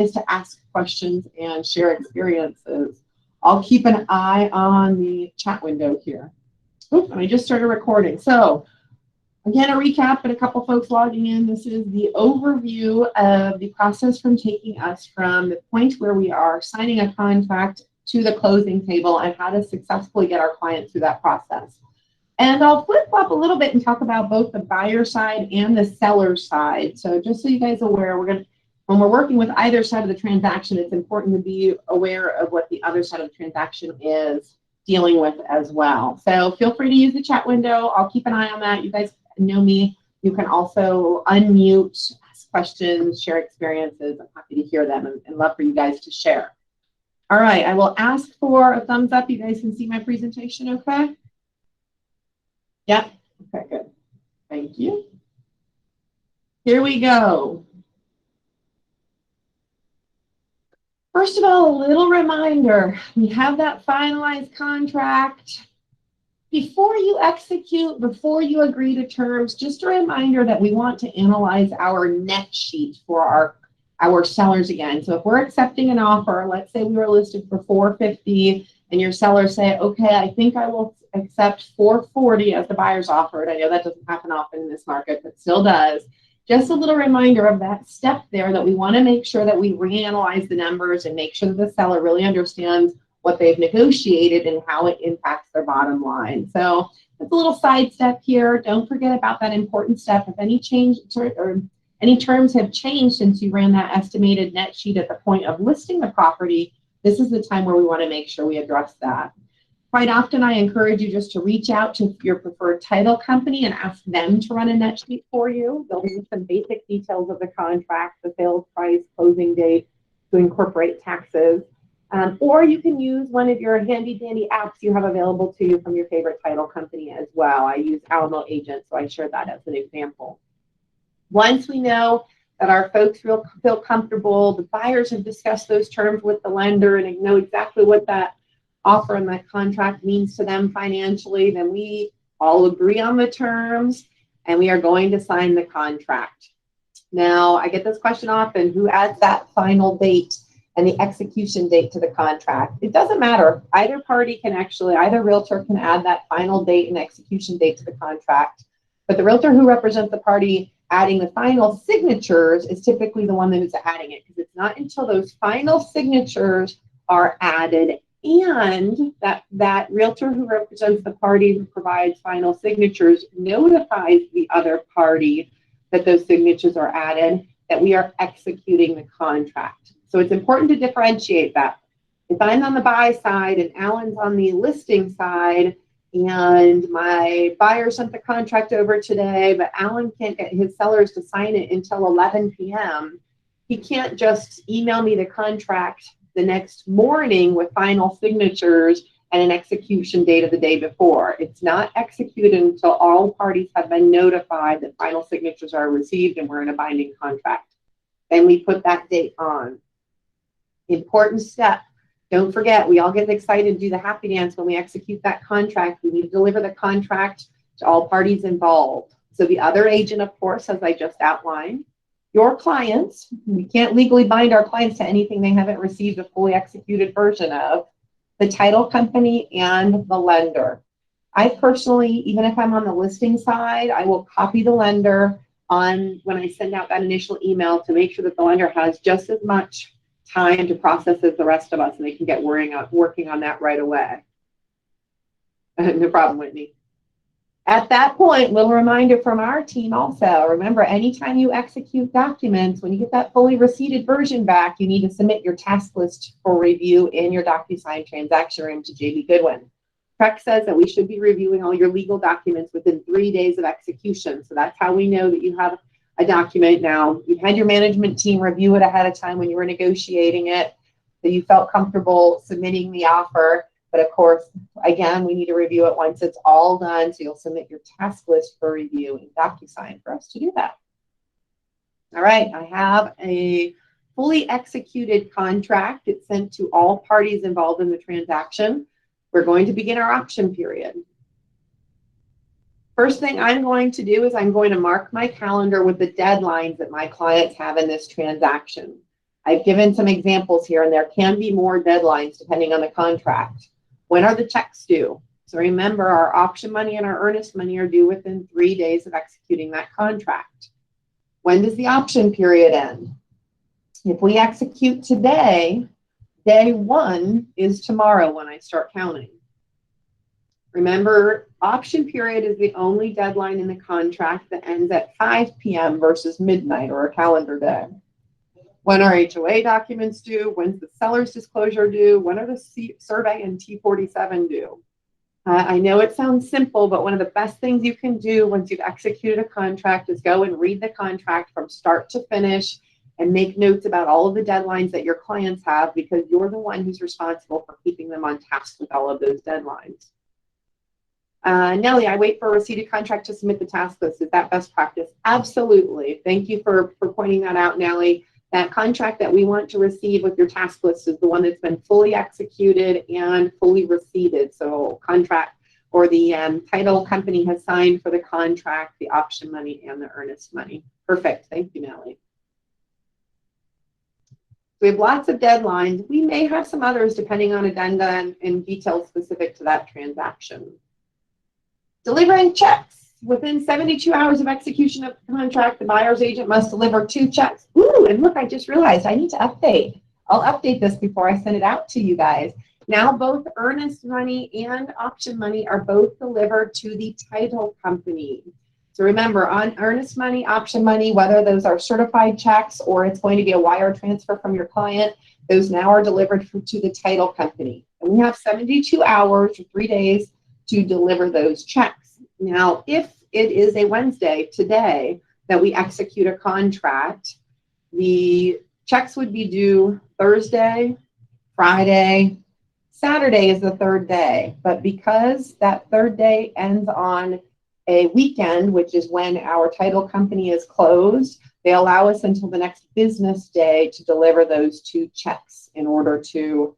is to ask questions and share experiences. I'll keep an eye on the chat window here. Oops, and I just started recording. So again, a recap and a couple folks logging in. This is the overview of the process from taking us from the point where we are signing a contract to the closing table and how to successfully get our clients through that process. And I'll flip-flop a little bit and talk about both the buyer side and the seller side. So just so you guys are aware, when we're working with either side of the transaction, it's important to be aware of what the other side of the transaction is dealing with as well. So feel free to use the chat window. I'll keep an eye on that. You guys know me. You can also unmute, ask questions, share experiences. I'm happy to hear them and love for you guys to share. All right, I will ask for a thumbs up. You guys can see my presentation okay? Yeah, okay, good. Thank you. Here we go. First of all, a little reminder, you have that finalized contract. Before you execute, before you agree to terms, just a reminder that we want to analyze our net sheet for our sellers again. So if we're accepting an offer, let's say we were listed for $450 and your sellers say, okay, I think I will accept $440 as the buyer's offered. I know that doesn't happen often in this market, but still does. Just a little reminder of that step there that we want to make sure that we reanalyze the numbers and make sure that the seller really understands what they've negotiated and how it impacts their bottom line. So it's a little side step here. Don't forget about that important step. If any change or any terms have changed since you ran that estimated net sheet at the point of listing the property, this is the time where we want to make sure we address that. Quite often, I encourage you just to reach out to your preferred title company and ask them to run a net sheet for you. They'll need some basic details of the contract, the sales price, closing date, to incorporate taxes. Or you can use one of your handy-dandy apps you have available to you from your favorite title company as well. I use Alamo Agent, so I share that as an example. Once we know that our folks feel comfortable, the buyers have discussed those terms with the lender and know exactly what that offer and that contract means to them financially, then we all agree on the terms and we are going to sign the contract. Now, I get this question often, who adds that final date and the execution date to the contract? It doesn't matter. Either party can actually, either realtor can add that final date and execution date to the contract, but the realtor who represents the party adding the final signatures is typically the one that is adding it, because it's not until those final signatures are added and that realtor who represents the party who provides final signatures notifies the other party that those signatures are added, that we are executing the contract. So it's important to differentiate that. If I'm on the buy side and Alan's on the listing side, and my buyer sent the contract over today, but Alan can't get his sellers to sign it until 11 p.m., he can't just email me the contract the next morning with final signatures and an execution date of the day before. It's not executed until all parties have been notified that final signatures are received and we're in a binding contract. Then we put that date on. Important step. Don't forget, we all get excited and do the happy dance when we execute that contract. We need to deliver the contract to all parties involved. So the other agent, of course, as I just outlined, your clients, we can't legally bind our clients to anything they haven't received a fully executed version of, the title company and the lender. I personally, even if I'm on the listing side, I will copy the lender on when I send out that initial email to make sure that the lender has just as much time to process as the rest of us, and they can get working on that right away. No problem, Whitney. At that point, little reminder from our team also, remember, anytime you execute documents, when you get that fully receipted version back, you need to submit your task list for review in your DocuSign transaction room to JB Goodwin. TREC says that we should be reviewing all your legal documents within 3 days of execution. So that's how we know that you have a document now. You had your management team review it ahead of time when you were negotiating it, that you felt comfortable submitting the offer. But of course, again, we need to review it once it's all done. So you'll submit your task list for review in DocuSign for us to do that. All right, I have a fully executed contract. It's sent to all parties involved in the transaction. We're going to begin our option period. First thing I'm going to do is I'm going to mark my calendar with the deadlines that my clients have in this transaction. I've given some examples here, and there can be more deadlines depending on the contract. When are the checks due? So remember, our option money and our earnest money are due within 3 days of executing that contract. When does the option period end? If we execute today, day 1 is tomorrow when I start counting. Remember, option period is the only deadline in the contract that ends at 5 p.m. versus midnight or a calendar day. When are HOA documents due? When's the seller's disclosure due? When are the survey and T47 due? I know it sounds simple, but one of the best things you can do once you've executed a contract is go and read the contract from start to finish and make notes about all of the deadlines that your clients have, because you're the one who's responsible for keeping them on task with all of those deadlines. Nellie, I wait for a received contract to submit the task list. Is that best practice? Absolutely. Thank you for pointing that out, Nellie. That contract that we want to receive with your task list is the one that's been fully executed and fully receipted. So contract or the title company has signed for the contract, the option money, and the earnest money. Perfect. Thank you, Nellie. We have lots of deadlines. We may have some others depending on addenda and details specific to that transaction. Delivering checks. Within 72 hours of execution of the contract, the buyer's agent must deliver 2 checks. Ooh, and look, I just realized I need to update. I'll update this before I send it out to you guys. Now both earnest money and option money are both delivered to the title company. So remember, on earnest money, option money, whether those are certified checks or it's going to be a wire transfer from your client, those now are delivered to the title company. And we have 72 hours or 3 days to deliver those checks. Now, if it is a Wednesday today that we execute a contract, the checks would be due Thursday, Friday, Saturday is the 3rd day. But because that 3rd day ends on a weekend, which is when our title company is closed, they allow us until the next business day to deliver those 2 checks in order to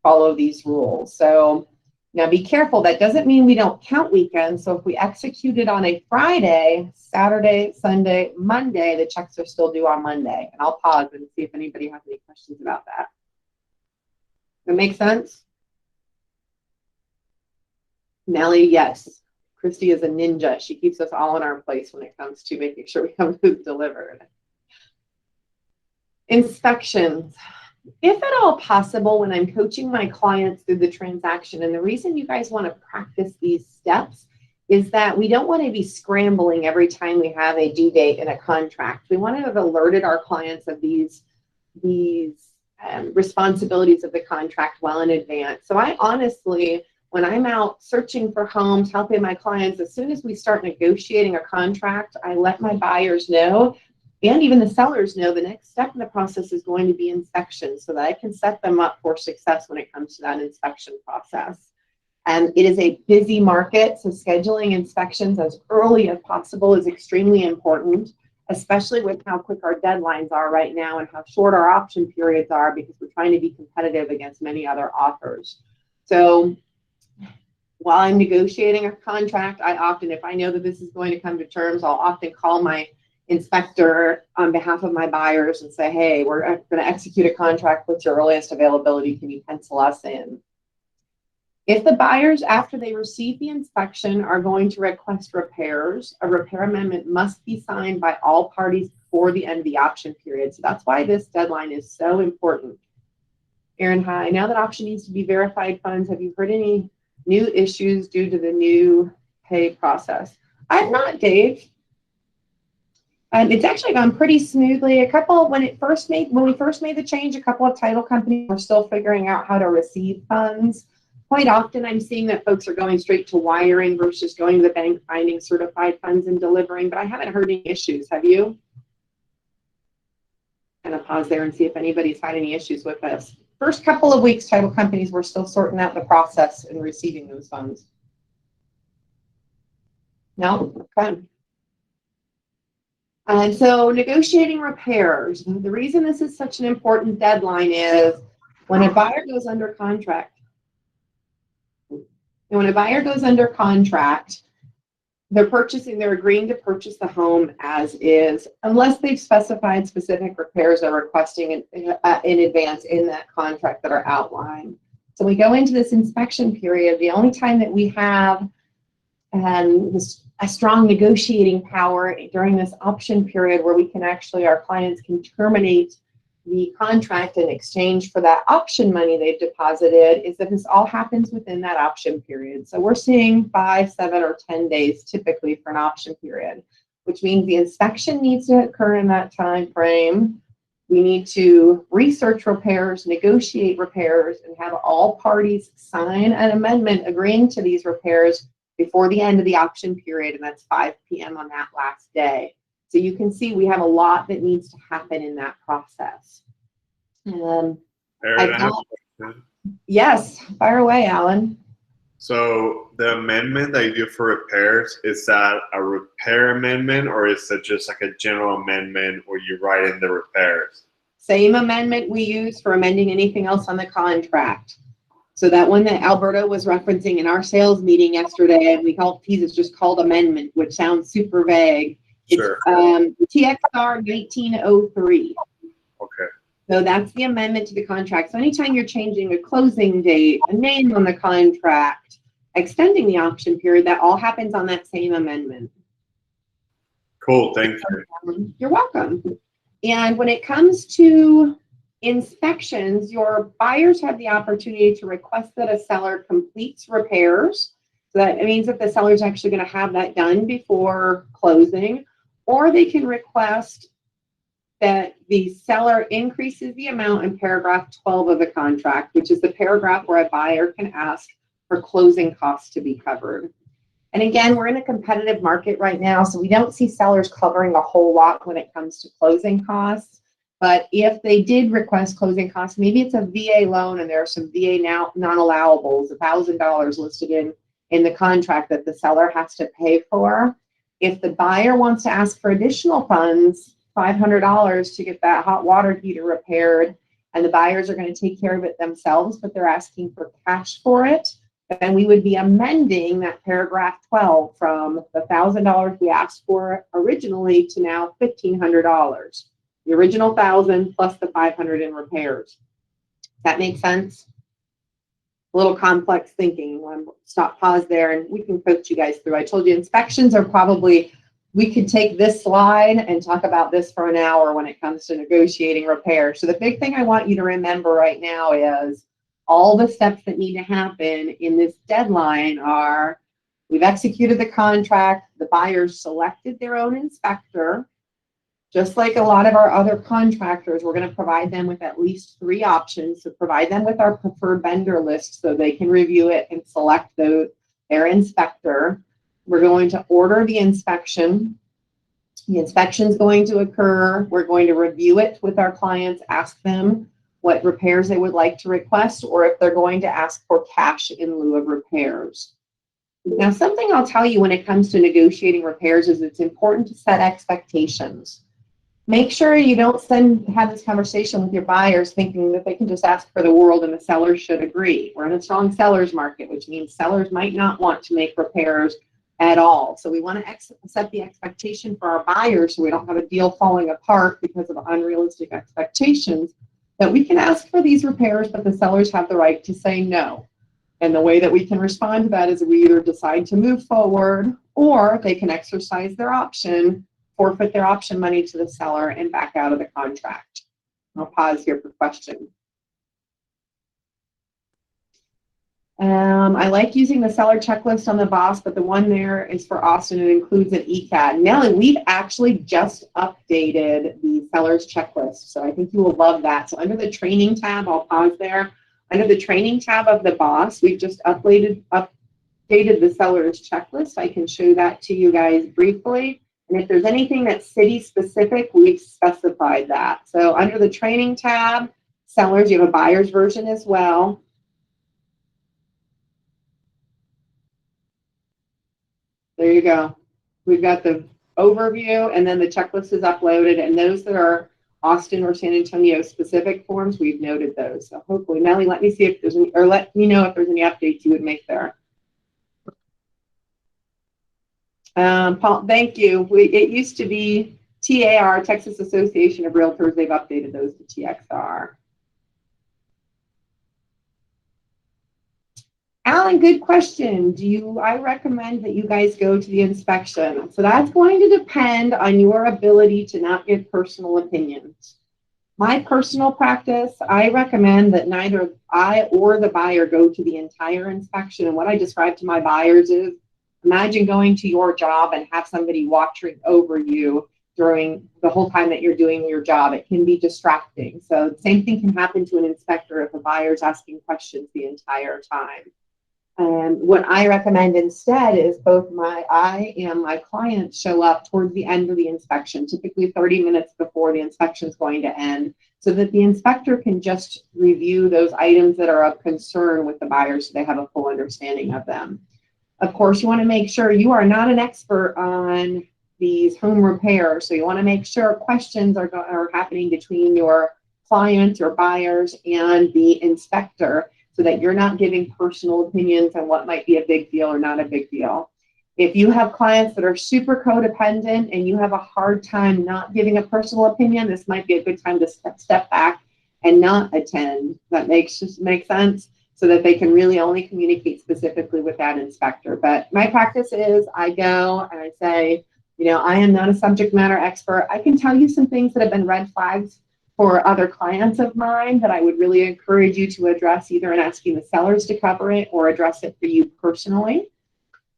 follow these rules. So now be careful, that doesn't mean we don't count weekends. So if we execute it on a Friday, Saturday, Sunday, Monday, the checks are still due on Monday. And I'll pause and see if anybody has any questions about that. Does that make sense? Nellie, yes. Christy is a ninja. She keeps us all in our place when it comes to making sure we have food delivered. Inspections. If at all possible, when I'm coaching my clients through the transaction, and the reason you guys want to practice these steps is that we don't want to be scrambling every time we have a due date in a contract. We want to have alerted our clients of these responsibilities of the contract well in advance. So I honestly, when I'm out searching for homes, helping my clients, as soon as we start negotiating a contract, I let my buyers know, and even the sellers know, the next step in the process is going to be inspection, so that I can set them up for success when it comes to that inspection process. And it is a busy market, so scheduling inspections as early as possible is extremely important, especially with how quick our deadlines are right now and how short our option periods are, because we're trying to be competitive against many other offers. So while I'm negotiating a contract, I often, if I know that this is going to come to terms, I'll often call my inspector on behalf of my buyers and say, hey, we're going to execute a contract. What's your earliest availability? Can you pencil us in? If the buyers, after they receive the inspection, are going to request repairs, a repair amendment must be signed by all parties before the end of the option period. So that's why this deadline is so important. Erin, hi. Now that option needs to be verified funds, have you heard any new issues due to the new pay process? I've not, Dave. It's actually gone pretty smoothly. When we first made the change, a couple of title companies were still figuring out how to receive funds. Quite often, I'm seeing that folks are going straight to wiring versus going to the bank, finding certified funds and delivering. But I haven't heard any issues. Have you? I'm gonna pause there and see if anybody's had any issues with this. First couple of weeks, title companies were still sorting out the process and receiving those funds. No? Okay. And so negotiating repairs. The reason this is such an important deadline is when a buyer goes under contract. And when a buyer goes under contract, they're agreeing to purchase the home as is, unless they've specified specific repairs they're requesting in advance in that contract that are outlined. So we go into this inspection period. The only time that we have a strong negotiating power during this option period, where we can actually, our clients can terminate the contract in exchange for that option money they've deposited, is that this all happens within that option period. So we're seeing 5, 7, or 10 days typically for an option period, which means the inspection needs to occur in that time frame. We need to research repairs, negotiate repairs, and have all parties sign an amendment agreeing to these repairs before the end of the option period, and that's 5 p.m. on that last day. So you can see we have a lot that needs to happen in that process. Erin, I have a question. Yes, fire away, Alan. So the amendment that you do for repairs, is that a repair amendment, or is it just like a general amendment where you write in the repairs? Same amendment we use for amending anything else on the contract. So that one that Alberto was referencing in our sales meeting yesterday, and we called these, it's just called amendment, which sounds super vague. Sure. It's TXR 1903. Okay. So that's the amendment to the contract. So anytime you're changing a closing date, a name on the contract, extending the option period, that all happens on that same amendment. Cool, thank you. You're welcome. And when it comes to inspections, your buyers have the opportunity to request that a seller completes repairs. So that means that the seller's actually going to have that done before closing, or they can request that the seller increases the amount in paragraph 12 of the contract, which is the paragraph where a buyer can ask for closing costs to be covered. And again, we're in a competitive market right now, so we don't see sellers covering a whole lot when it comes to closing costs. But if they did request closing costs, maybe it's a VA loan and there are some VA non-allowables, $1,000 listed in the contract that the seller has to pay for. If the buyer wants to ask for additional funds, $500 to get that hot water heater repaired, and the buyers are going to take care of it themselves, but they're asking for cash for it, then we would be amending that paragraph 12 from the $1,000 we asked for originally to now $1,500. The original $1,000 plus the $500 in repairs. That makes sense? A little complex thinking. Stop, pause there, and we can coach you guys through. I told you inspections are probably, we could take this slide and talk about this for an hour when it comes to negotiating repairs. So the big thing I want you to remember right now is all the steps that need to happen in this deadline are: we've executed the contract, the buyers selected their own inspector. Just like a lot of our other contractors, we're going to provide them with at least 3 options. So provide them with our preferred vendor list so they can review it and select their inspector. We're going to order the inspection. The inspection is going to occur. We're going to review it with our clients, ask them what repairs they would like to request, or if they're going to ask for cash in lieu of repairs. Now, something I'll tell you when it comes to negotiating repairs is it's important to set expectations. Make sure you don't have this conversation with your buyers thinking that they can just ask for the world and the sellers should agree. We're in a strong seller's market, which means sellers might not want to make repairs at all. So we want to set the expectation for our buyers so we don't have a deal falling apart because of unrealistic expectations, that we can ask for these repairs, but the sellers have the right to say no. And the way that we can respond to that is we either decide to move forward, or they can exercise their option, forfeit their option money to the seller, and back out of the contract. I'll pause here for questions. I like using the seller checklist on the boss, but the one there is for Austin. It includes an ECAD. Nellie, we've actually just updated the seller's checklist, so I think you will love that. So under the training tab, I'll pause there. Under the training tab of the boss, we've just updated the seller's checklist. I can show that to you guys briefly. And if there's anything that's city specific, we've specified that. So under the training tab, sellers, you have a buyer's version as well. There you go. We've got the overview, and then the checklist is uploaded, and those that are Austin or San Antonio specific forms, we've noted those. So hopefully, Melly, let me see if there's any, or let me know if there's any updates you would make there. Paul, thank you. It used to be TAR, Texas Association of Realtors. They've updated those to TXR. Alan, good question. I recommend that you guys go to the inspection. So that's going to depend on your ability to not give personal opinions. My personal practice, I recommend that neither I or the buyer go to the entire inspection. And what I describe to my buyers is, imagine going to your job and have somebody watching over you during the whole time that you're doing your job. It can be distracting. So the same thing can happen to an inspector if a buyer's asking questions the entire time. And what I recommend instead is both I and my clients show up towards the end of the inspection, typically 30 minutes before the inspection is going to end, so that the inspector can just review those items that are of concern with the buyer so they have a full understanding of them. Of course, you want to make sure you are not an expert on these home repairs, so you want to make sure questions are happening between your client or buyers and the inspector, so that you're not giving personal opinions on what might be a big deal or not a big deal. If you have clients that are super codependent and you have a hard time not giving a personal opinion, this might be a good time to step back and not attend. That makes sense, so that they can really only communicate specifically with that inspector. But my practice is I go and I say, I am not a subject matter expert. I can tell you some things that have been red flags for other clients of mine that I would really encourage you to address, either in asking the sellers to cover it or address it for you personally.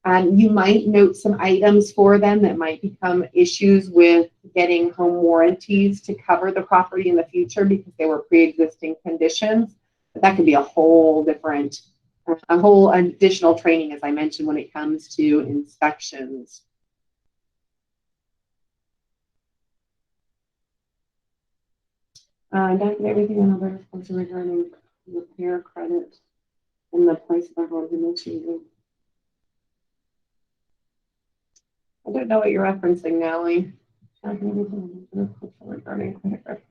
You might note some items for them that might become issues with getting home warranties to cover the property in the future because they were pre-existing conditions. But that could be a whole additional training, as I mentioned, when it comes to inspections. Document everything on the response regarding repair credit and the price of our home. I don't know what you're referencing, Natalie. Regarding credit card.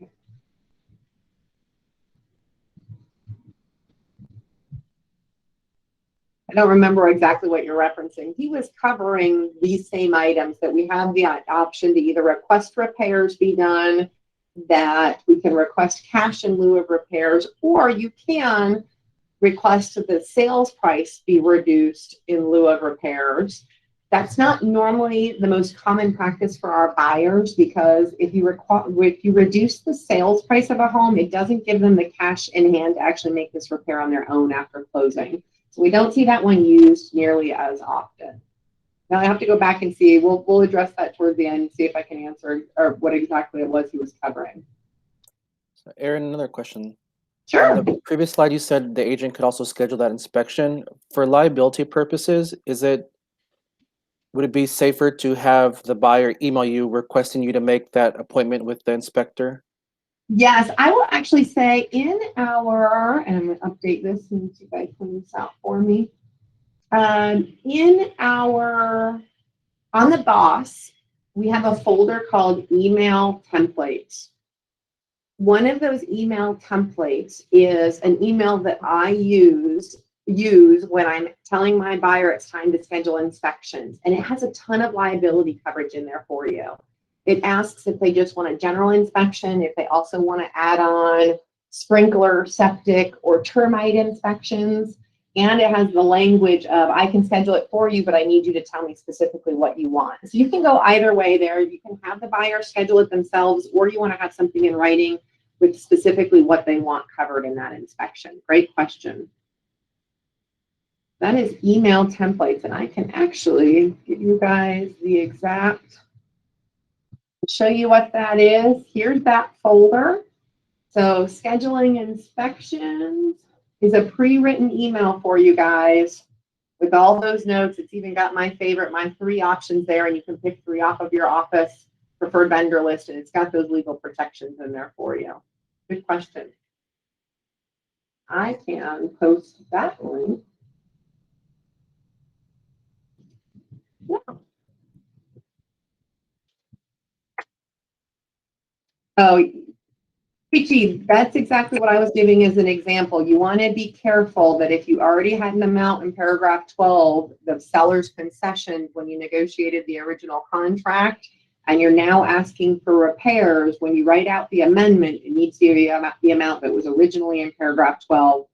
I don't remember exactly what you're referencing. He was covering these same items, that we have the option to either request repairs be done, that we can request cash in lieu of repairs, or you can request that the sales price be reduced in lieu of repairs. That's not normally the most common practice for our buyers, because if you reduce the sales price of a home, it doesn't give them the cash in hand to actually make this repair on their own after closing. So we don't see that one used nearly as often. Now I have to go back and see. We'll address that towards the end and see if I can answer or what exactly it was he was covering. So Erin, another question. Sure. On the previous slide, you said the agent could also schedule that inspection. For liability purposes, would it be safer to have the buyer email you requesting you to make that appointment with the inspector? Yes, I will actually say in our, and I'm going to update this and see if I can this out for me. On the BOSS, we have a folder called email templates. One of those email templates is an email that I use when I'm telling my buyer it's time to schedule inspections. And it has a ton of liability coverage in there for you. It asks if they just want a general inspection, if they also want to add on sprinkler, septic, or termite inspections. And it has the language of, I can schedule it for you, but I need you to tell me specifically what you want. So you can go either way there. You can have the buyer schedule it themselves, or you want to have something in writing with specifically what they want covered in that inspection. Great question. That is email templates, and I can actually give you guys the exact, show you what that is. Here's that folder. So scheduling inspections is a pre-written email for you guys with all those notes. It's even got my 3 options there, and you can pick 3 off of your office preferred vendor list, and it's got those legal protections in there for you. Good question. I can post that link. Yeah. Oh, Peachy, that's exactly what I was giving as an example. You want to be careful that if you already had an amount in paragraph 12, the seller's concession when you negotiated the original contract, and you're now asking for repairs, when you write out the amendment, it needs to be the amount that was originally in paragraph 12,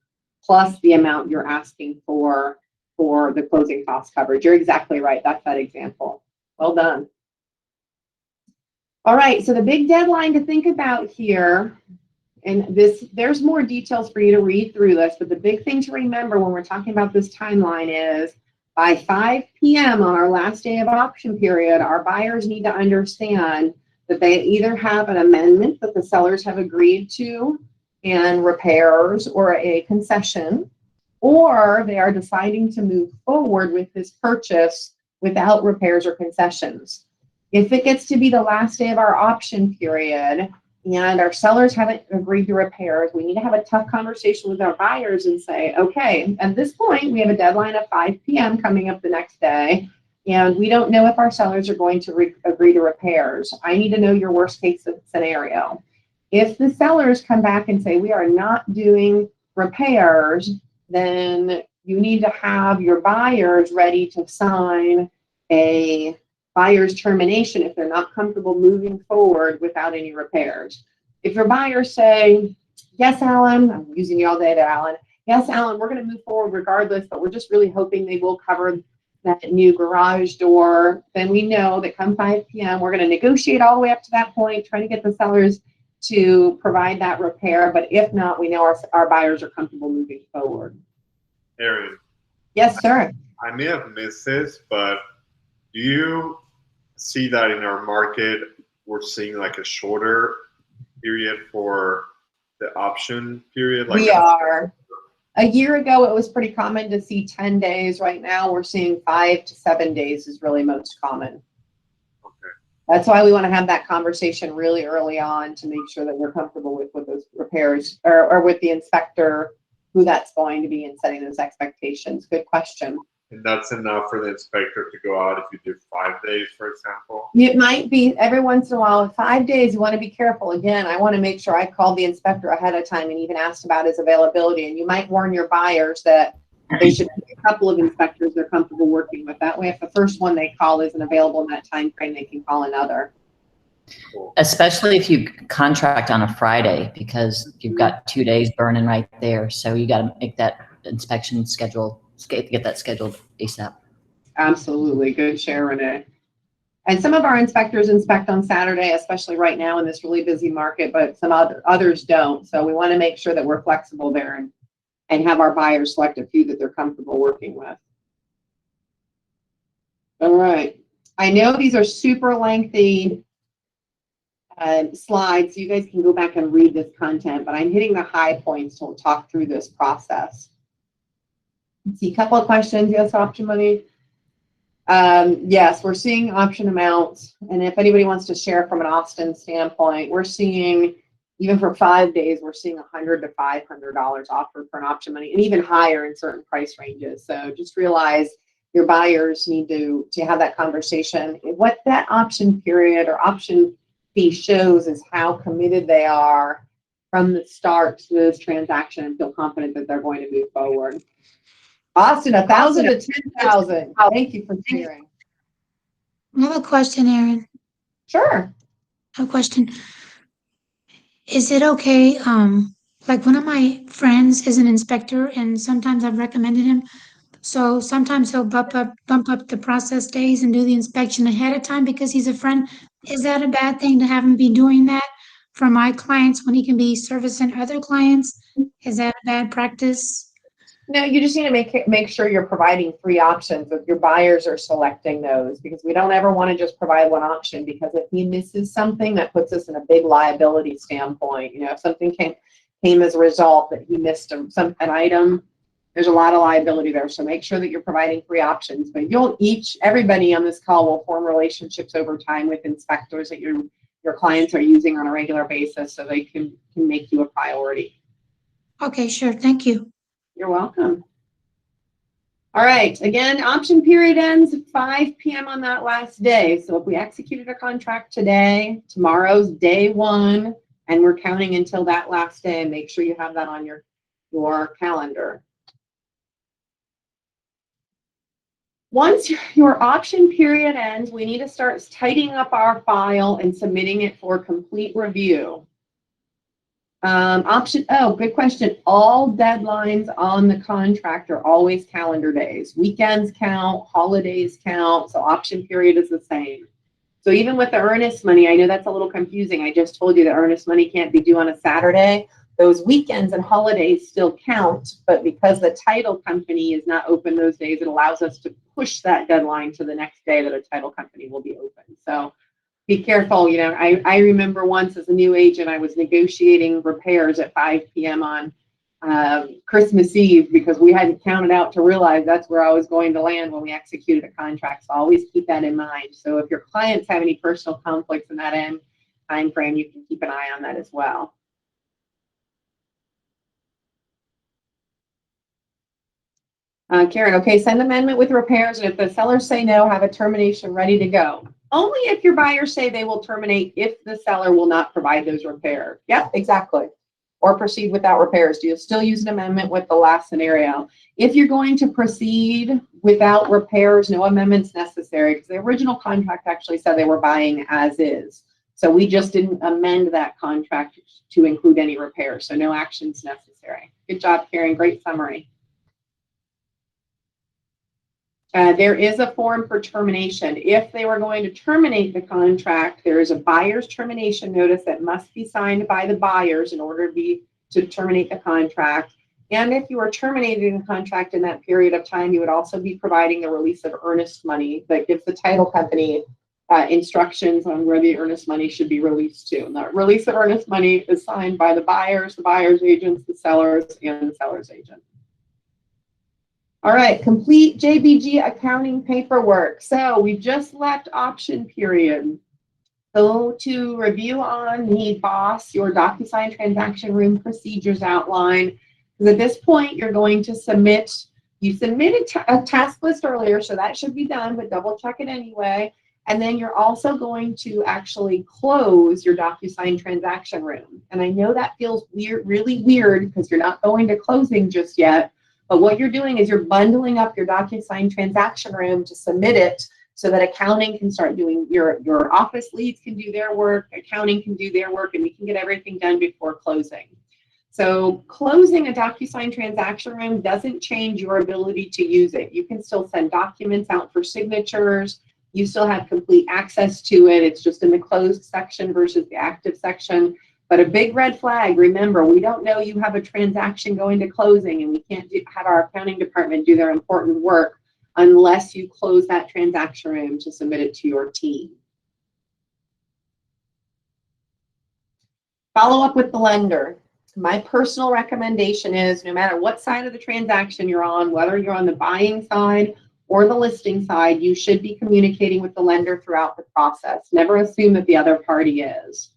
plus the amount you're asking for the closing cost coverage. You're exactly right. That's that example. Well done. All right, so the big deadline to think about here, and there's more details for you to read through this, but the big thing to remember when we're talking about this timeline is by 5 p.m. on our last day of option period, our buyers need to understand that they either have an amendment that the sellers have agreed to and repairs or a concession, or they are deciding to move forward with this purchase without repairs or concessions. If it gets to be the last day of our option period and our sellers haven't agreed to repairs, we need to have a tough conversation with our buyers and say, okay, at this point, we have a deadline of 5 p.m. coming up the next day, and we don't know if our sellers are going to agree to repairs. I need to know your worst case scenario. If the sellers come back and say, we are not doing repairs, then you need to have your buyers ready to sign a buyer's termination if they're not comfortable moving forward without any repairs. If your buyers say, yes, Alan, I'm using you all day there, Alan. Yes, Alan, we're going to move forward regardless, but we're just really hoping they will cover that new garage door, then we know that come 5 p.m., we're going to negotiate all the way up to that point, trying to get the sellers to provide that repair. But if not, we know our buyers are comfortable moving forward. Erin. Yes, sir. I may have missed this, but do you see that in our market we're seeing like a shorter period for the option period? Like we are. A year ago, it was pretty common to see 10 days. Right now, we're seeing 5 to 7 days is really most common. Okay. That's why we want to have that conversation really early on to make sure that we're comfortable with those repairs or with the inspector, who that's going to be, and setting those expectations. Good question. And that's enough for the inspector to go out if you do 5 days, for example? It might be every once in a while. 5 days, you want to be careful. Again, I want to make sure I called the inspector ahead of time and even asked about his availability. And you might warn your buyers that they should pick a couple of inspectors they're comfortable working with. That way, if the first one they call isn't available in that time frame, they can call another. Cool. Especially if you contract on a Friday, because you've got 2 days burning right there. So you got to make that inspection schedule, get that scheduled ASAP. Absolutely. Good share, Renee. And some of our inspectors inspect on Saturday, especially right now in this really busy market, but some others don't. So we want to make sure that we're flexible there and have our buyers select a few that they're comfortable working with. All right. I know these are super lengthy slides. You guys can go back and read this content, but I'm hitting the high points to talk through this process. Let's see, a couple of questions. Yes, option money. Yes, we're seeing option amounts. And if anybody wants to share from an Austin standpoint, we're seeing, even for 5 days, we're seeing $100 to $500 offered for an option money, and even higher in certain price ranges. So just realize your buyers need to have that conversation. What that option period or option fee shows is how committed they are from the start to this transaction and feel confident that they're going to move forward. Austin, 1,000 to 10,000. Thank you for sharing. I have a question, Erin. Sure. I have a question. Is it okay? Like one of my friends is an inspector, and sometimes I've recommended him. So sometimes he'll bump up the process days and do the inspection ahead of time because he's a friend. Is that a bad thing to have him be doing that for my clients when he can be servicing other clients? Is that a bad practice? No, you just need to make sure you're providing 3 options, that your buyers are selecting those, because we don't ever want to just provide one option, because if he misses something, that puts us in a big liability standpoint. You know, if something came as a result that he missed an item, there's a lot of liability there. So make sure that you're providing 3 options. But everybody on this call will form relationships over time with inspectors that your clients are using on a regular basis, so they can make you a priority. Okay, sure. Thank you. You're welcome. All right. Again, option period ends at 5 p.m. on that last day. So if we executed a contract today, tomorrow's day 1. And we're counting until that last day. Make sure you have that on your calendar. Once your option period ends, we need to start tidying up our file and submitting it for complete review. Good question. All deadlines on the contract are always calendar days. Weekends count, holidays count, so option period is the same. So even with the earnest money, I know that's a little confusing. I just told you that earnest money can't be due on a Saturday. Those weekends and holidays still count, but because the title company is not open those days, it allows us to push that deadline to the next day that a title company will be open. So be careful. You know, I remember once as a new agent, I was negotiating repairs at 5 p.m. on Christmas Eve because we hadn't counted out to realize that's where I was going to land when we executed a contract. So always keep that in mind. So if your clients have any personal conflicts in that end time frame, you can keep an eye on that as well. Karen, okay, send amendment with repairs, and if the sellers say no, have a termination ready to go. Only if your buyers say they will terminate if the seller will not provide those repairs. Yep, exactly. Or proceed without repairs. Do you still use an amendment with the last scenario? If you're going to proceed without repairs, no amendments necessary, because the original contract actually said they were buying as is. So we just didn't amend that contract to include any repairs. So no actions necessary. Good job, Karen. Great summary. There is a form for termination. If they were going to terminate the contract, there is a buyer's termination notice that must be signed by the buyers in order to terminate the contract. And if you are terminating the contract in that period of time, you would also be providing the release of earnest money that gives the title company instructions on where the earnest money should be released to. And the release of earnest money is signed by the buyer's agents, the sellers, and the seller's agent. All right, complete JBG accounting paperwork. So we've just left option period. Go to review on the BOSS, your DocuSign transaction room procedures outline. Because at this point, you're going to submit, you submitted a task list earlier, so that should be done, but double check it anyway. And then you're also going to actually close your DocuSign transaction room. And I know that feels weird, really weird, because you're not going to closing just yet. But what you're doing is you're bundling up your DocuSign transaction room to submit it so that accounting can start doing, your office leads can do their work, accounting can do their work, and we can get everything done before closing. So closing a DocuSign transaction room doesn't change your ability to use it. You can still send documents out for signatures. You still have complete access to it. It's just in the closed section versus the active section. But a big red flag, remember, we don't know you have a transaction going to closing, and we can't have our accounting department do their important work unless you close that transaction room to submit it to your team. Follow up with the lender. My personal recommendation is no matter what side of the transaction you're on, whether you're on the buying side or the listing side, you should be communicating with the lender throughout the process. Never assume that the other party is.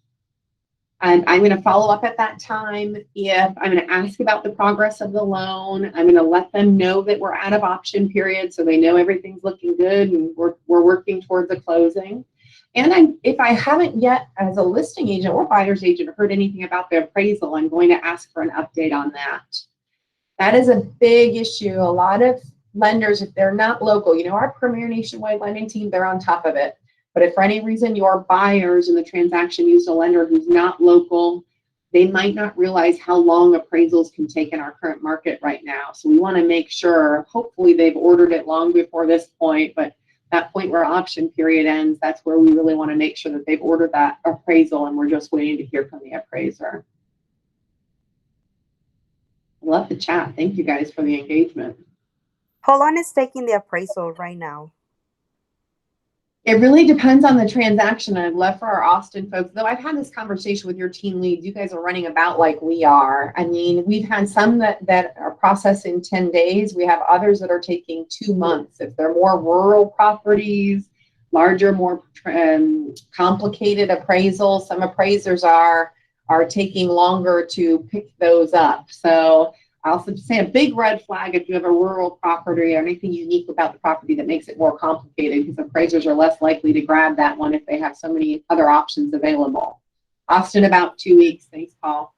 And I'm going to follow up at that time. If I'm going to ask about the progress of the loan, I'm going to let them know that we're out of option period so they know everything's looking good and we're working towards the closing. And if I haven't yet, as a listing agent or buyer's agent, heard anything about the appraisal, I'm going to ask for an update on that. That is a big issue. A lot of lenders, if they're not local, you know, our Premier Nationwide Lending team, they're on top of it. But if for any reason your buyers in the transaction use a lender who's not local, they might not realize how long appraisals can take in our current market right now. So we want to make sure, hopefully they've ordered it long before this point, but that point where option period ends, that's where we really want to make sure that they've ordered that appraisal and we're just waiting to hear from the appraiser. Love the chat. Thank you guys for the engagement. How long is taking the appraisal right now? It really depends on the transaction. I'd love for our Austin folks, though I've had this conversation with your team leads. You guys are running about like we are. I mean, we've had some that are processed in 10 days. We have others that are taking 2 months. If they're more rural properties, larger, more complicated appraisals, some appraisers are taking longer to pick those up. So I'll say a big red flag if you have a rural property or anything unique about the property that makes it more complicated, because appraisers are less likely to grab that one if they have so many other options available. Cost in about 2 weeks. Thanks, Paul.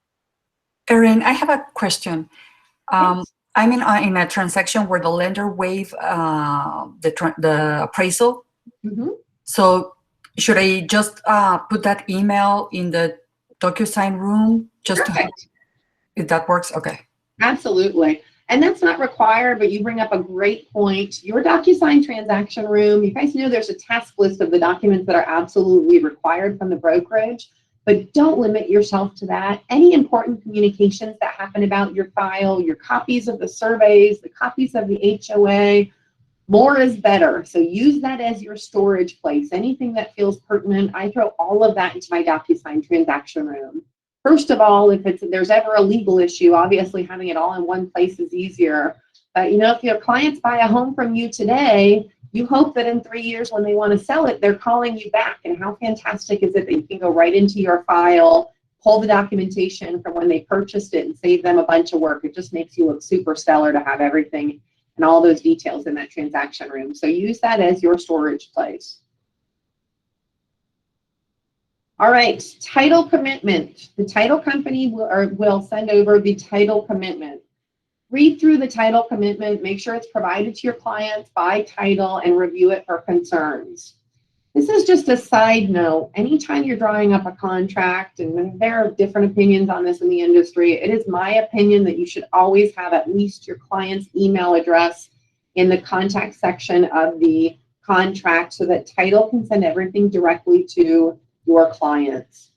Erin, I have a question. Yes. I'm in a transaction where the lender waive the appraisal. Mhm. So should I just put that email in the DocuSign room just to have, Perfect. if that works? Okay. Absolutely. And that's not required, but you bring up a great point. Your DocuSign transaction room, you guys know there's a task list of the documents that are absolutely required from the brokerage, but don't limit yourself to that. Any important communications that happen about your file, your copies of the surveys, the copies of the HOA, more is better. So use that as your storage place. Anything that feels pertinent, I throw all of that into my DocuSign transaction room. First of all, if there's ever a legal issue, obviously having it all in one place is easier. But if your clients buy a home from you today, you hope that in 3 years when they want to sell it, they're calling you back. And how fantastic is it that you can go right into your file, pull the documentation from when they purchased it, and save them a bunch of work. It just makes you look super stellar to have everything and all those details in that transaction room. So use that as your storage place. All right, title commitment. The title company will send over the title commitment. Read through the title commitment, make sure it's provided to your clients by title, and review it for concerns. This is just a side note. Anytime you're drawing up a contract, and there are different opinions on this in the industry, it is my opinion that you should always have at least your client's email address in the contact section of the contract so that title can send everything directly to your clients.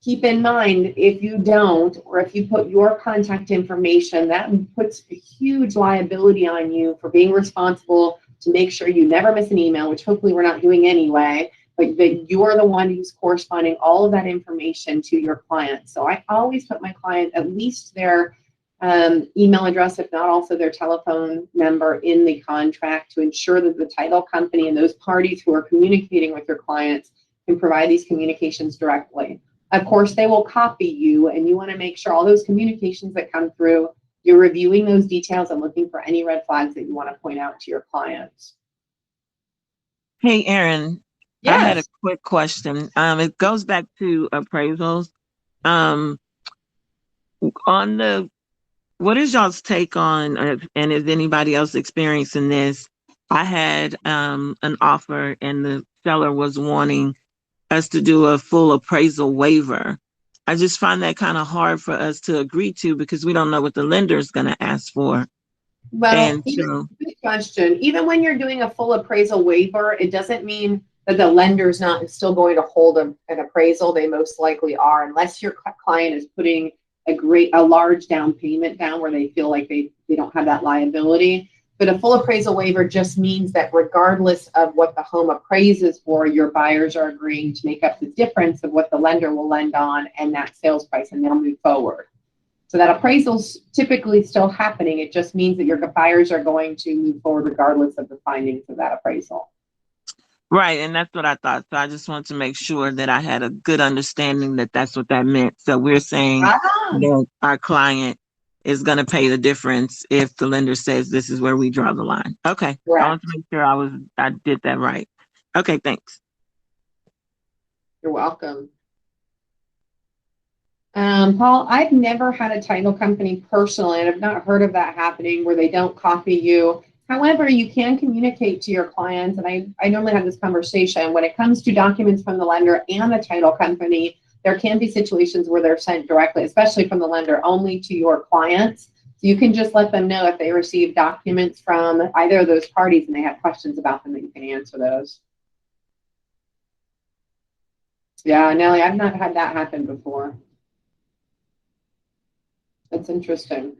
Keep in mind, if you don't, or if you put your contact information, that puts a huge liability on you for being responsible to make sure you never miss an email, which hopefully we're not doing anyway, but that you're the one who's corresponding all of that information to your client. So I always put my client at least their email address, if not also their telephone number, in the contract to ensure that the title company and those parties who are communicating with your clients can provide these communications directly. Of course, they will copy you, and you want to make sure all those communications that come through, you're reviewing those details and looking for any red flags that you want to point out to your clients. Hey, Erin, Yes. I had a quick question. It goes back to appraisals. What is y'all's take on, and is anybody else experiencing this? I had an offer, and the seller was wanting us to do a full appraisal waiver. I just find that kind of hard for us to agree to because we don't know what the lender is going to ask for. Well, good question. Even when you're doing a full appraisal waiver, it doesn't mean that the lender's not still going to hold an appraisal. They most likely are, unless your client is putting a large down payment down where they feel like they don't have that liability. But a full appraisal waiver just means that regardless of what the home appraises for, your buyers are agreeing to make up the difference of what the lender will lend on and that sales price, and they'll move forward. So that appraisal's typically still happening. It just means that your buyers are going to move forward regardless of the findings of that appraisal. Right, and that's what I thought. So I just want to make sure that I had a good understanding that that's what that meant. So we're saying that our client is going to pay the difference if the lender says this is where we draw the line. Okay, Correct. I want to make sure I did that right. Okay, thanks. You're welcome. Paul, I've never had a title company personally, and I've not heard of that happening where they don't copy you. However, you can communicate to your clients, and I normally have this conversation. When it comes to documents from the lender and the title company, there can be situations where they're sent directly, especially from the lender, only to your clients. So you can just let them know if they receive documents from either of those parties and they have questions about them that you can answer those. Yeah, Nellie, I've not had that happen before. That's interesting.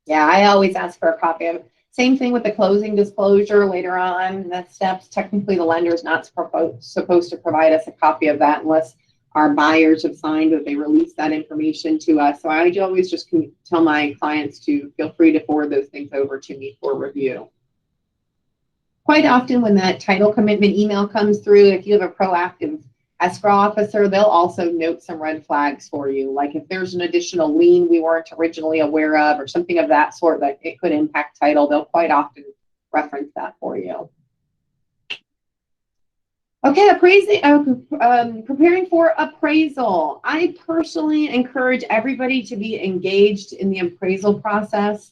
Yeah, I always ask for a copy of it. Same thing with the closing disclosure later on. That steps, technically the lender is not supposed to provide us a copy of that unless our buyers have signed that they release that information to us. So I always just tell my clients to feel free to forward those things over to me for review. Quite often when that title commitment email comes through, if you have a proactive escrow officer, they'll also note some red flags for you. Like if there's an additional lien we weren't originally aware of or something of that sort that it could impact title, they'll quite often reference that for you. Okay, preparing for appraisal. I personally encourage everybody to be engaged in the appraisal process.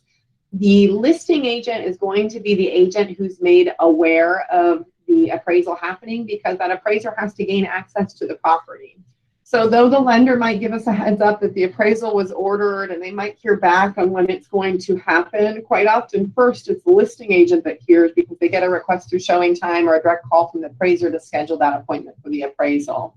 The listing agent is going to be the agent who's made aware of the appraisal happening, because that appraiser has to gain access to the property. So though the lender might give us a heads up that the appraisal was ordered and they might hear back on when it's going to happen, quite often first it's the listing agent that hears, because they get a request through showing time or a direct call from the appraiser to schedule that appointment for the appraisal.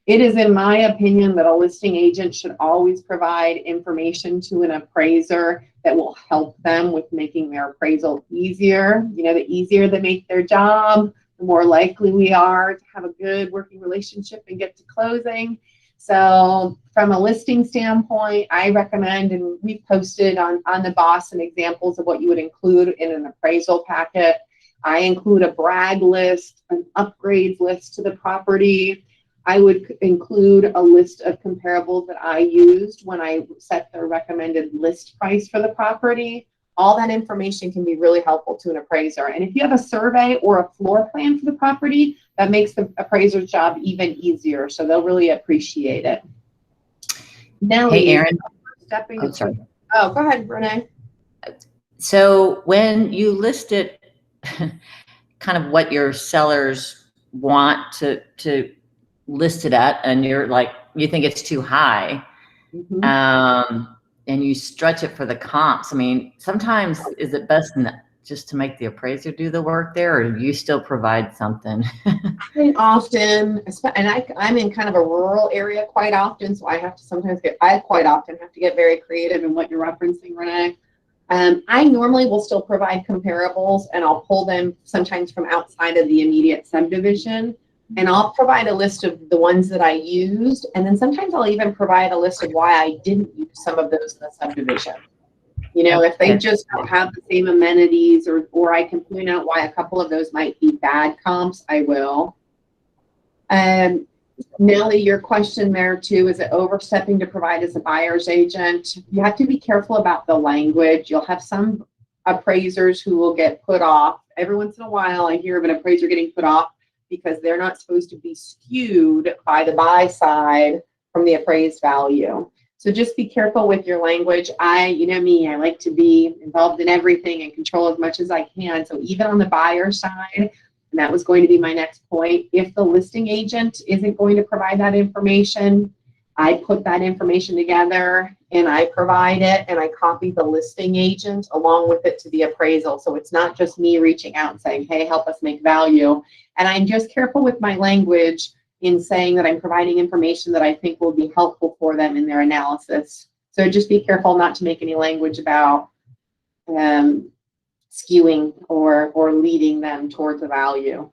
It is in my opinion that a listing agent should always provide information to an appraiser that will help them with making their appraisal easier. You know, the easier they make their job, the more likely we are to have a good working relationship and get to closing. So from a listing standpoint, I recommend, and we've posted on the Boss some examples of what you would include in an appraisal packet. I include a brag list, an upgrades list to the property. I would include a list of comparables that I used when I set the recommended list price for the property. All that information can be really helpful to an appraiser. And if you have a survey or a floor plan for the property, that makes the appraiser's job even easier. So they'll really appreciate it. Now, Hey, Erin. Oh, sorry. Oh, go ahead, Renee. So when you listed kind of what your sellers want to list it at, and you're like, you think it's too high, and you stretch it for the comps. I mean, sometimes is it best just to make the appraiser do the work there, or do you still provide something? Often, and I'm in kind of a rural area quite often, so I have to I quite often have to get very creative in what you're referencing, Renee. I normally will still provide comparables, and I'll pull them sometimes from outside of the immediate subdivision. And I'll provide a list of the ones that I used, and then sometimes I'll even provide a list of why I didn't use some of those in the subdivision. You know, if they just don't have the same amenities, or I can point out why a couple of those might be bad comps, I will. Nellie, your question there too, is it overstepping to provide as a buyer's agent? You have to be careful about the language. You'll have some appraisers who will get put off. Every once in a while, I hear of an appraiser getting put off because they're not supposed to be skewed by the buy side from the appraised value. So just be careful with your language. You know me, I like to be involved in everything and control as much as I can. So even on the buyer side, and that was going to be my next point, if the listing agent isn't going to provide that information, I put that information together and I provide it, and I copy the listing agent along with it to the appraisal. So it's not just me reaching out and saying, hey, help us make value. And I'm just careful with my language in saying that I'm providing information that I think will be helpful for them in their analysis. So just be careful not to make any language about skewing or leading them towards a value.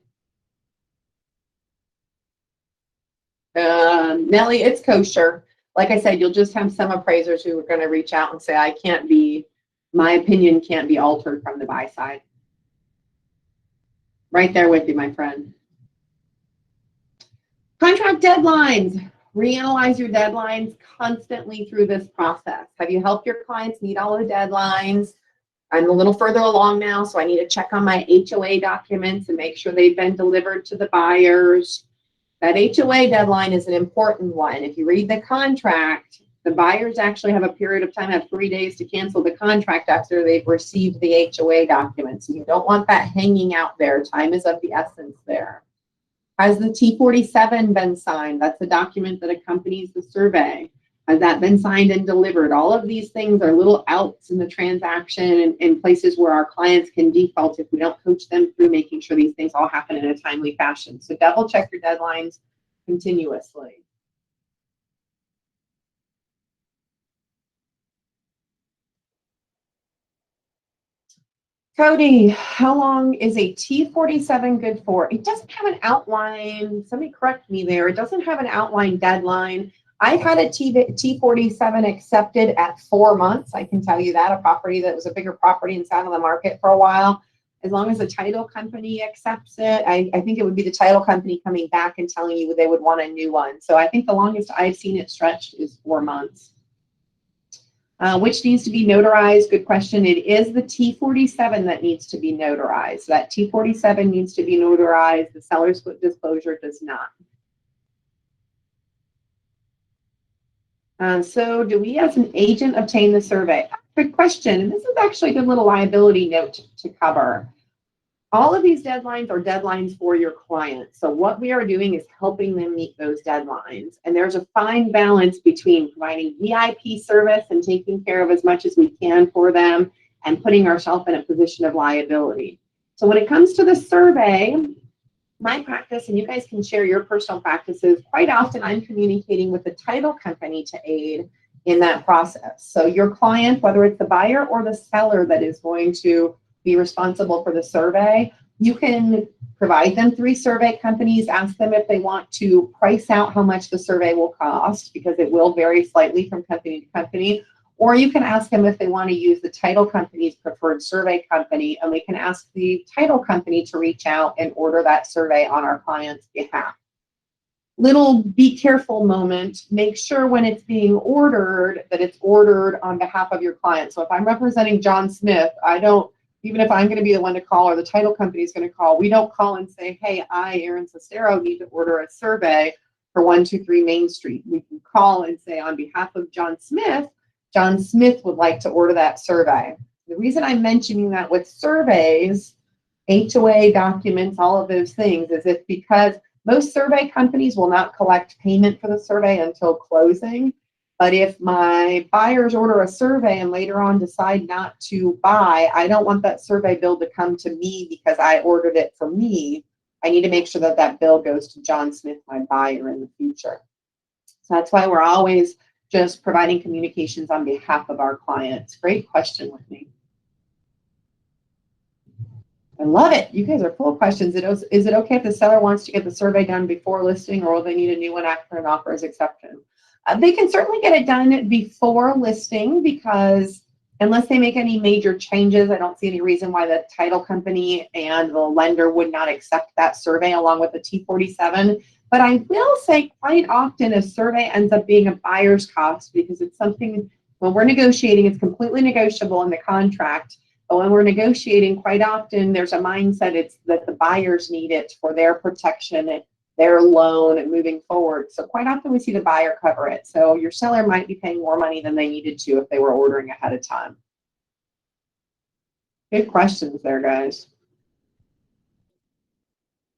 Nellie, it's kosher. Like I said, you'll just have some appraisers who are going to reach out and say, my opinion can't be altered from the buy side. Right there with you, my friend. Contract deadlines. Reanalyze your deadlines constantly through this process. Have you helped your clients meet all the deadlines? I'm a little further along now, so I need to check on my HOA documents and make sure they've been delivered to the buyers. That HOA deadline is an important one. If you read the contract, the buyers actually have a period of time, have 3 days to cancel the contract after they've received the HOA documents. You don't want that hanging out there. Time is of the essence there. Has the T47 been signed? That's the document that accompanies the survey. Has that been signed and delivered? All of these things are little outs in the transaction and places where our clients can default if we don't coach them through making sure these things all happen in a timely fashion. So double check your deadlines continuously. Cody, how long is a T47 good for? It doesn't have an outline. Somebody correct me there. It doesn't have an outline deadline. I've had a T47 accepted at 4 months. I can tell you that, a property that was a bigger property and sat on the market for a while. As long as the title company accepts it, I think it would be the title company coming back and telling you they would want a new one. So I think the longest I've seen it stretched is 4 months. Which needs to be notarized? Good question. It is the T47 that needs to be notarized. That T47 needs to be notarized. The seller's disclosure does not. So do we as an agent obtain the survey? Good question. And this is actually a good little liability note to cover. All of these deadlines are deadlines for your client. So what we are doing is helping them meet those deadlines. And there's a fine balance between providing VIP service and taking care of as much as we can for them and putting ourselves in a position of liability. So when it comes to the survey, my practice, and you guys can share your personal practices, quite often I'm communicating with the title company to aid in that process. So your client, whether it's the buyer or the seller that is going to be responsible for the survey, you can provide them 3 survey companies, ask them if they want to price out how much the survey will cost, because it will vary slightly from company to company, or you can ask them if they want to use the title company's preferred survey company, and we can ask the title company to reach out and order that survey on our client's behalf. Little be careful moment, make sure when it's being ordered that it's ordered on behalf of your client. So if I'm representing John Smith, I don't, even if I'm going to be the one to call or the title company is going to call, we don't call and say, hey, I, Erin Cestero, need to order a survey for 123 Main Street. We can call and say, on behalf of John Smith would like to order that survey. The reason I'm mentioning that with surveys, HOA documents, all of those things, is if because most survey companies will not collect payment for the survey until closing. But if my buyers order a survey and later on decide not to buy, I don't want that survey bill to come to me because I ordered it for me. I need to make sure that that bill goes to John Smith, my buyer, in the future. So that's why we're always just providing communications on behalf of our clients. Great question with me. I love it. You guys are full of questions. Is it okay if the seller wants to get the survey done before listing, or will they need a new one after an offer is accepted? They can certainly get it done before listing, because unless they make any major changes, I don't see any reason why the title company and the lender would not accept that survey along with the T47. But I will say quite often a survey ends up being a buyer's cost, because it's something, when we're negotiating, it's completely negotiable in the contract. But when we're negotiating, quite often there's a mindset it's that the buyers need it for their protection and their loan and moving forward. So quite often we see the buyer cover it. So your seller might be paying more money than they needed to if they were ordering ahead of time. Good questions there, guys.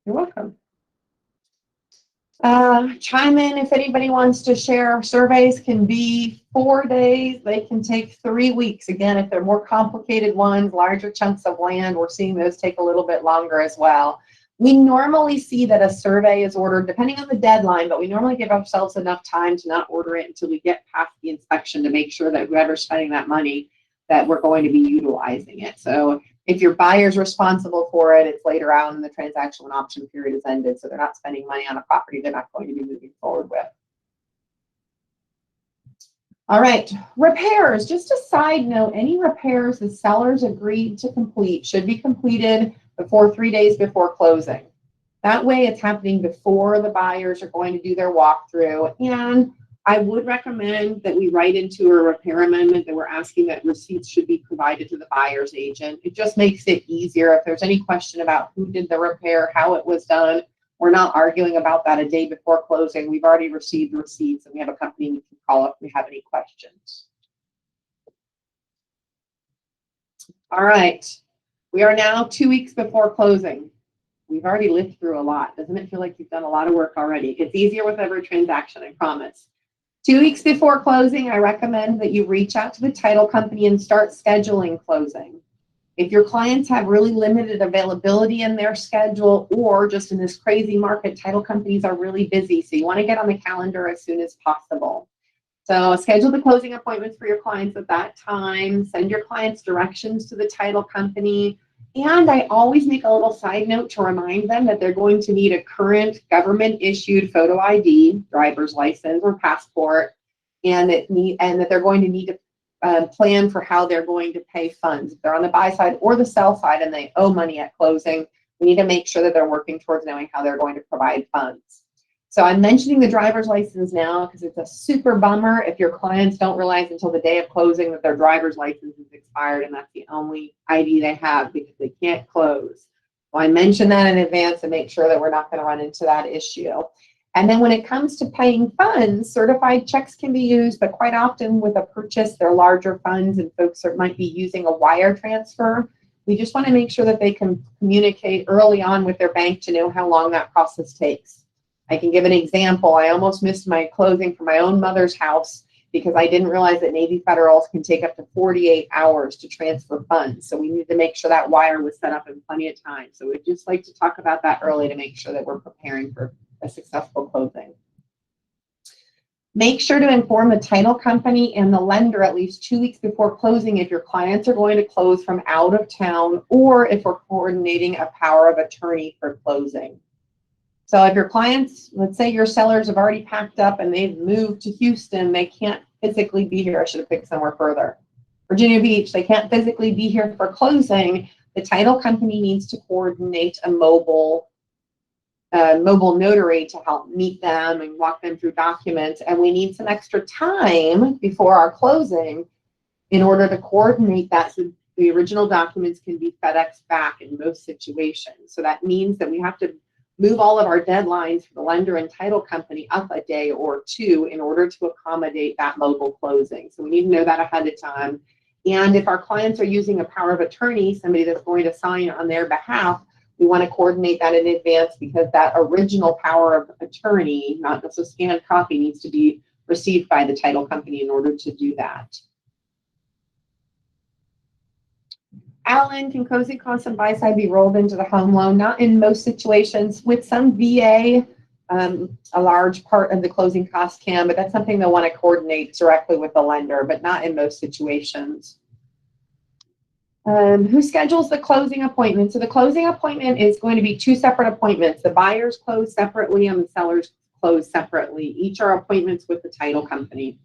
You're welcome. Chime in if anybody wants to share. Surveys can be 4 days. They can take 3 weeks. Again, if they're more complicated ones, larger chunks of land, we're seeing those take a little bit longer as well. We normally see that a survey is ordered depending on the deadline, but we normally give ourselves enough time to not order it until we get past the inspection to make sure that whoever's spending that money, that we're going to be utilizing it. So if your buyer's responsible for it, it's later on in the transaction when option period is ended, so they're not spending money on a property they're not going to be moving forward with. All right, repairs. Just a side note, any repairs the sellers agreed to complete should be completed before 3 days before closing. That way it's happening before the buyers are going to do their walkthrough. And I would recommend that we write into a repair amendment that we're asking that receipts should be provided to the buyer's agent. It just makes it easier. If there's any question about who did the repair, how it was done, we're not arguing about that a day before closing. We've already received the receipts and we have a company we can call if we have any questions. All right. We are now 2 weeks before closing. We've already lived through a lot. Doesn't it feel like you've done a lot of work already? It gets easier with every transaction, I promise. 2 weeks before closing, I recommend that you reach out to the title company and start scheduling closing. If your clients have really limited availability in their schedule, or just in this crazy market, title companies are really busy. So you want to get on the calendar as soon as possible. So schedule the closing appointments for your clients at that time. Send your clients directions to the title company. And I always make a little side note to remind them that they're going to need a current government-issued photo ID, driver's license, or passport, and that they're going to need to plan for how they're going to pay funds. If they're on the buy side or the sell side and they owe money at closing, we need to make sure that they're working towards knowing how they're going to provide funds. So I'm mentioning the driver's license now because it's a super bummer if your clients don't realize until the day of closing that their driver's license is expired and that's the only ID they have because they can't close. So I mention that in advance to make sure that we're not going to run into that issue. And then when it comes to paying funds, certified checks can be used, but quite often with a purchase, they're larger funds and folks might be using a wire transfer. We just want to make sure that they can communicate early on with their bank to know how long that process takes. I can give an example. I almost missed my closing for my own mother's house because I didn't realize that Navy Federals can take up to 48 hours to transfer funds. So we need to make sure that wire was set up in plenty of time. So we'd just like to talk about that early to make sure that we're preparing for a successful closing. Make sure to inform the title company and the lender at least 2 weeks before closing if your clients are going to close from out of town or if we're coordinating a power of attorney for closing. So if your clients, let's say your sellers have already packed up and they've moved to Houston, they can't physically be here. I should have picked somewhere further. Virginia Beach, they can't physically be here for closing. The title company needs to coordinate a mobile notary to help meet them and walk them through documents. And we need some extra time before our closing in order to coordinate that so the original documents can be FedEx back in most situations. So that means that we have to move all of our deadlines for the lender and title company up a day or two in order to accommodate that mobile closing. So we need to know that ahead of time. And if our clients are using a power of attorney, somebody that's going to sign on their behalf, we want to coordinate that in advance because that original power of attorney, not just a scanned copy, needs to be received by the title company in order to do that. Alan, can closing costs on buy side be rolled into the home loan? Not in most situations. With some VA, a large part of the closing costs can, but that's something they'll want to coordinate directly with the lender, but not in most situations. Who schedules the closing appointment? So the closing appointment is going to be 2 separate appointments. The buyers close separately and the sellers close separately. Each are appointments with the title company.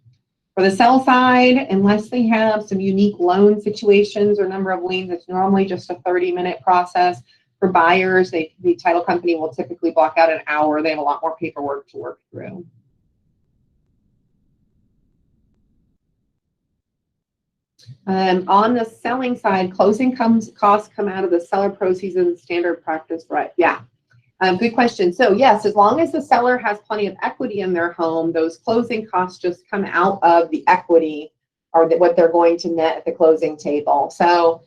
For the sell side, unless they have some unique loan situations or number of liens, it's normally just a 30-minute process. For buyers, the title company will typically block out an hour. They have a lot more paperwork to work through. On the selling side, closing costs come out of the seller proceeds and standard practice, right? Yeah. Good question. So yes, as long as the seller has plenty of equity in their home, those closing costs just come out of the equity or what they're going to net at the closing table. So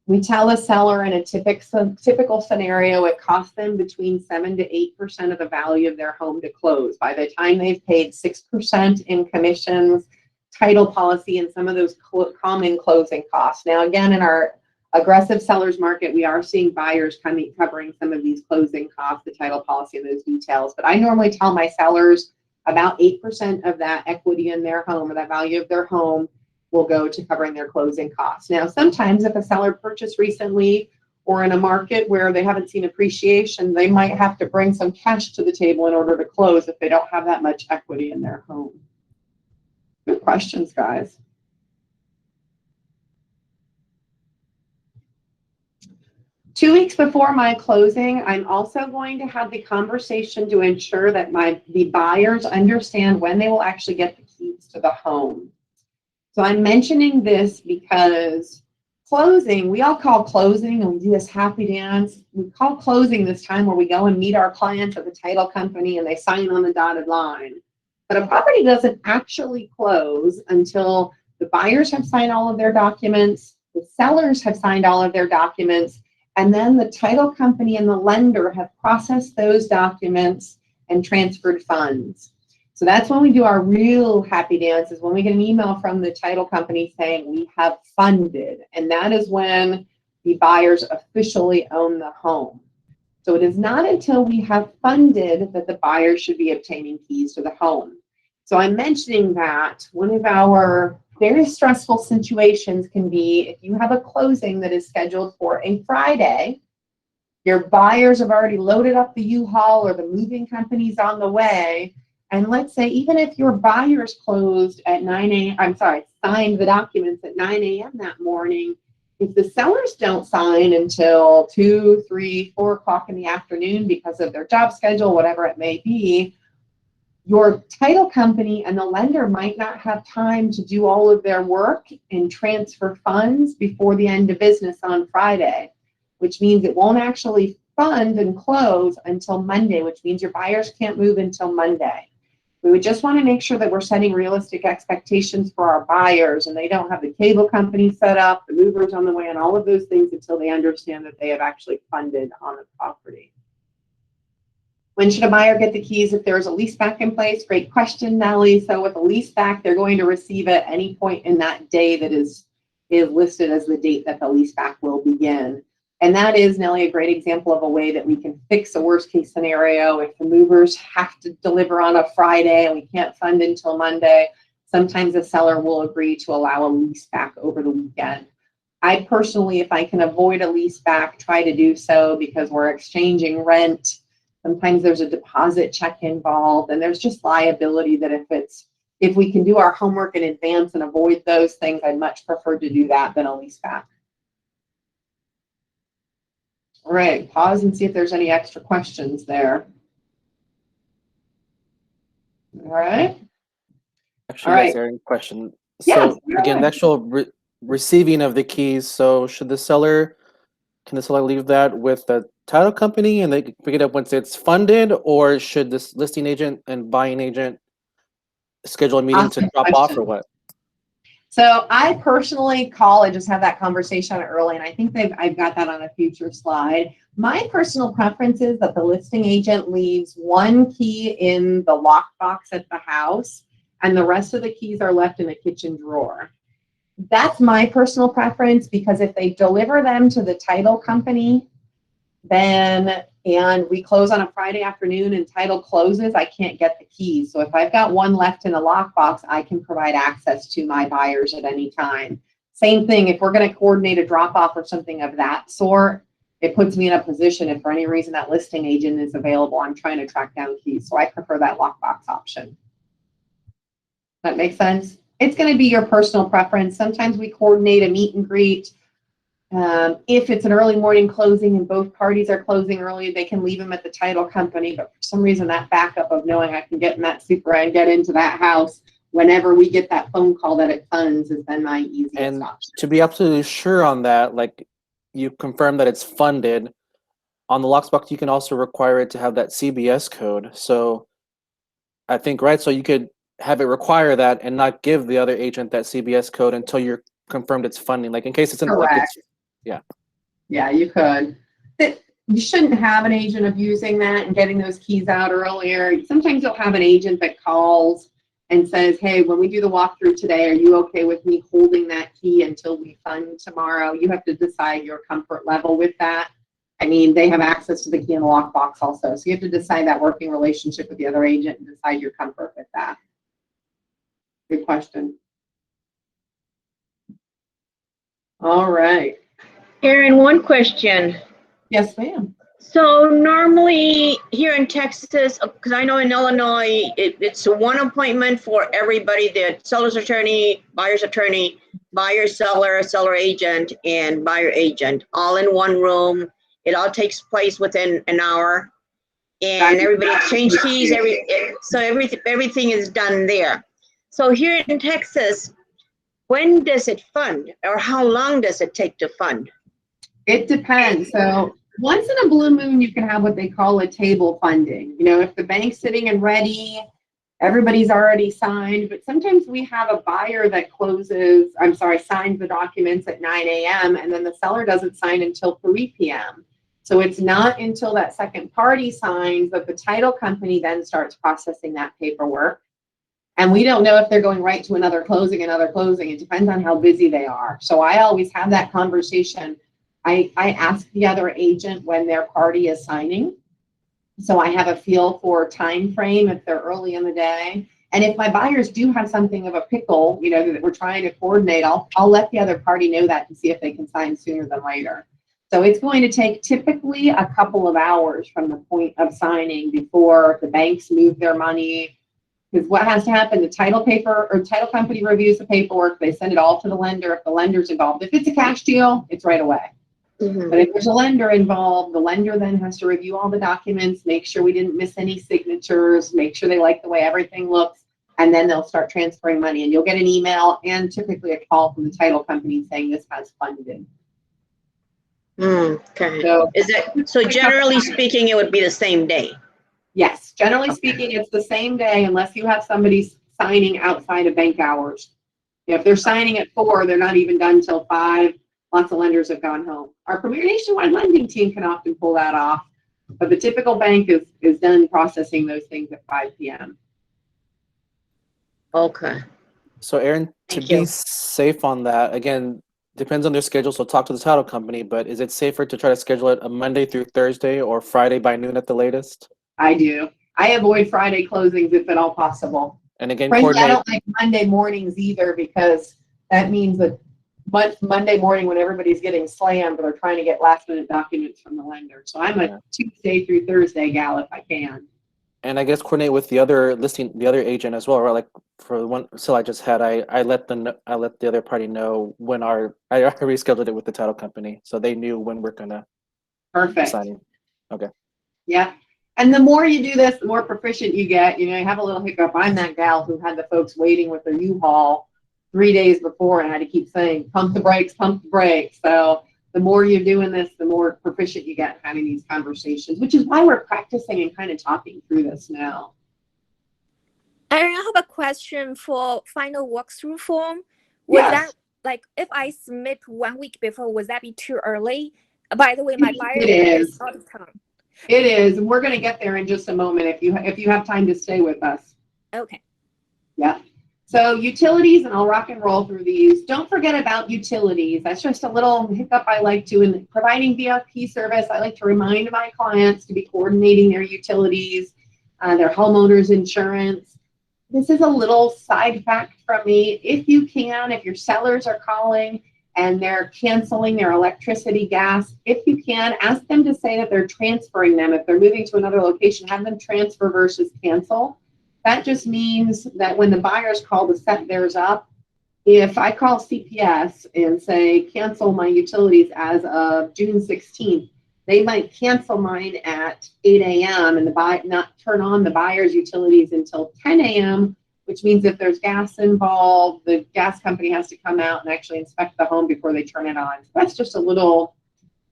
we tell the seller in a typical scenario, it costs them between 7 to 8% of the value of their home to close. By the time they've paid 6% in commissions, title policy, and some of those common closing costs. Now, again, in our aggressive sellers market, we are seeing buyers covering some of these closing costs, the title policy, and those details. But I normally tell my sellers about 8% of that equity in their home or that value of their home will go to covering their closing costs. Now, sometimes if a seller purchased recently or in a market where they haven't seen appreciation, they might have to bring some cash to the table in order to close if they don't have that much equity in their home. Good questions, guys. Two weeks before my closing, I'm also going to have the conversation to ensure that the buyers understand when they will actually get the keys to the home. So I'm mentioning this because closing, we all call closing and we do this happy dance. We call closing this time where we go and meet our clients at the title company and they sign on the dotted line. But a property doesn't actually close until the buyers have signed all of their documents, the sellers have signed all of their documents, and then the title company and the lender have processed those documents and transferred funds. So that's when we do our real happy dance, is when we get an email from the title company saying we have funded. And that is when the buyers officially own the home. So it is not until we have funded that the buyer should be obtaining keys to the home. So I'm mentioning that one of our very stressful situations can be if you have a closing that is scheduled for a Friday, your buyers have already loaded up the U-Haul or the moving company's on the way. And let's say even if your buyers closed at 9 a.m., signed the documents at 9 a.m. that morning, if the sellers don't sign until 2, 3, 4 o'clock in the afternoon because of their job schedule, whatever it may be, your title company and the lender might not have time to do all of their work and transfer funds before the end of business on Friday, which means it won't actually fund and close until Monday, which means your buyers can't move until Monday. We would just want to make sure that we're setting realistic expectations for our buyers and they don't have the cable company set up, the movers on the way, and all of those things until they understand that they have actually funded on the property. When should a buyer get the keys if there's a lease back in place? Great question, Nellie. So with a lease back, they're going to receive it at any point in that day that is listed as the date that the lease back will begin. And that is, Nellie, a great example of a way that we can fix a worst case scenario. If the movers have to deliver on a Friday and we can't fund until Monday, sometimes the seller will agree to allow a lease back over the weekend. I personally, if I can avoid a lease back, try to do so because we're exchanging rent. Sometimes there's a deposit check involved, and there's just liability that if we can do our homework in advance and avoid those things, I'd much prefer to do that than a lease back. All right, pause and see if there's any extra questions there. All right. Actually, All right. that's Erin's question. Yes, So again, the actual receiving of the keys. So can the seller leave that with the title company and they can pick it up once it's funded, or should this listing agent and buying agent schedule a meeting to drop off, or what? So I personally call and just have that conversation early, and I think I've got that on a future slide. My personal preference is that the listing agent leaves one key in the lockbox at the house, and the rest of the keys are left in the kitchen drawer. That's my personal preference, because if they deliver them to the title company, and we close on a Friday afternoon and title closes, I can't get the keys. So if I've got one left in a lockbox, I can provide access to my buyers at any time. Same thing, if we're going to coordinate a drop off or something of that sort, it puts me in a position if for any reason that listing agent is available, I'm trying to track down keys. So I prefer that lockbox option. That makes sense? It's going to be your personal preference. Sometimes we coordinate a meet and greet. If it's an early morning closing and both parties are closing early, they can leave them at the title company. But for some reason, that backup of knowing I can get in that super and get into that house whenever we get that phone call that it funds has been my easiest option. To be absolutely sure on that, like you confirm that it's funded, on the lockbox, you can also require it to have that CBS code. So I think, right, so you could have it require that and not give the other agent that CBS code until you're confirmed it's funding, like in case it's in yeah. Yeah, you could. You shouldn't have an agent abusing that and getting those keys out earlier. Sometimes you'll have an agent that calls and says, hey, when we do the walkthrough today, are you okay with me holding that key until we fund tomorrow? You have to decide your comfort level with that. I mean, they have access to the key in the lockbox also. So you have to decide that working relationship with the other agent and decide your comfort with that. Good question. All right. Erin, one question. Yes, ma'am. So normally here in Texas, because I know in Illinois, it's one appointment for everybody, the seller's attorney, buyer, seller agent, and buyer agent, all in one room. It all takes place within an hour. And everybody exchange keys, so everything is done there. So here in Texas, when does it fund, or how long does it take to fund? It depends. So once in a blue moon, you can have what they call a table funding. You know, if the bank's sitting and ready, everybody's already signed, but sometimes we have a buyer that signs the documents at 9 a.m. and then the seller doesn't sign until 3 p.m. So it's not until that second party signs that the title company then starts processing that paperwork. And we don't know if they're going right to another closing. It depends on how busy they are. So I always have that conversation. I ask the other agent when their party is signing. So I have a feel for time frame if they're early in the day. And if my buyers do have something of a pickle, you know, that we're trying to coordinate, I'll let the other party know that to see if they can sign sooner than later. So it's going to take typically a couple of hours from the point of signing before the banks move their money. Because what has to happen, the title company reviews the paperwork, they send it all to the lender if the lender's involved. If it's a cash deal, it's right away. Mhm. But if there's a lender involved, the lender then has to review all the documents, make sure we didn't miss any signatures, make sure they like the way everything looks, and then they'll start transferring money. And you'll get an email and typically a call from the title company saying this has funded. Okay. So, So generally speaking, it would be the same day? yes, generally speaking, it's the same day unless you have somebody signing outside of bank hours. If they're signing at 4, they're not even done till 5. Lots of lenders have gone home. Our Premier Nationwide lending team can often pull that off, but the typical bank is done processing those things at 5 p.m. Okay. So Erin, to Thank you. be safe on that, again, depends on their schedule, so talk to the title company, but is it safer to try to schedule it a Monday through Thursday or Friday by noon at the latest? I do. I avoid Friday closings if at all possible. And again, Frankly, I coordinate. don't like Monday mornings either because that means that Monday morning when everybody's getting slammed, they're trying to get last minute documents from the lender. So I'm a Tuesday through Thursday gal if I can. And I guess coordinate with the other agent as well, right? Like for the one sale I just had, I let the other party know when I rescheduled it with the title company, so they knew when we're gonna sign. Okay. Yeah. And the more you do this, the more proficient you get. You know, you have a little hiccup. I'm that gal who had the folks waiting with their U-Haul 3 days before and I had to keep saying, pump the brakes, pump the brakes. So the more you're doing this, the more proficient you get having these conversations, which is why we're practicing and kind of talking through this now. Erin, I have a question for final walkthrough form. Was that, like, if I submit 1 week before, would that be too early? By the way, my buyer is out of town. It is, and we're going to get there in just a moment if you have time to stay with us. Okay. Yeah. So utilities, and I'll rock and roll through these. Don't forget about utilities. That's just a little hiccup I like to. In providing VIP service, I like to remind my clients to be coordinating their utilities, their homeowners insurance. This is a little side fact from me. If you can, if your sellers are calling and they're canceling their electricity, gas, if you can, ask them to say that they're transferring them. If they're moving to another location, have them transfer versus cancel. That just means that when the buyers call to set theirs up, if I call CPS and say, cancel my utilities as of June 16th, they might cancel mine at 8 a.m. and not turn on the buyer's utilities until 10 a.m., which means if there's gas involved, the gas company has to come out and actually inspect the home before they turn it on. So that's just a little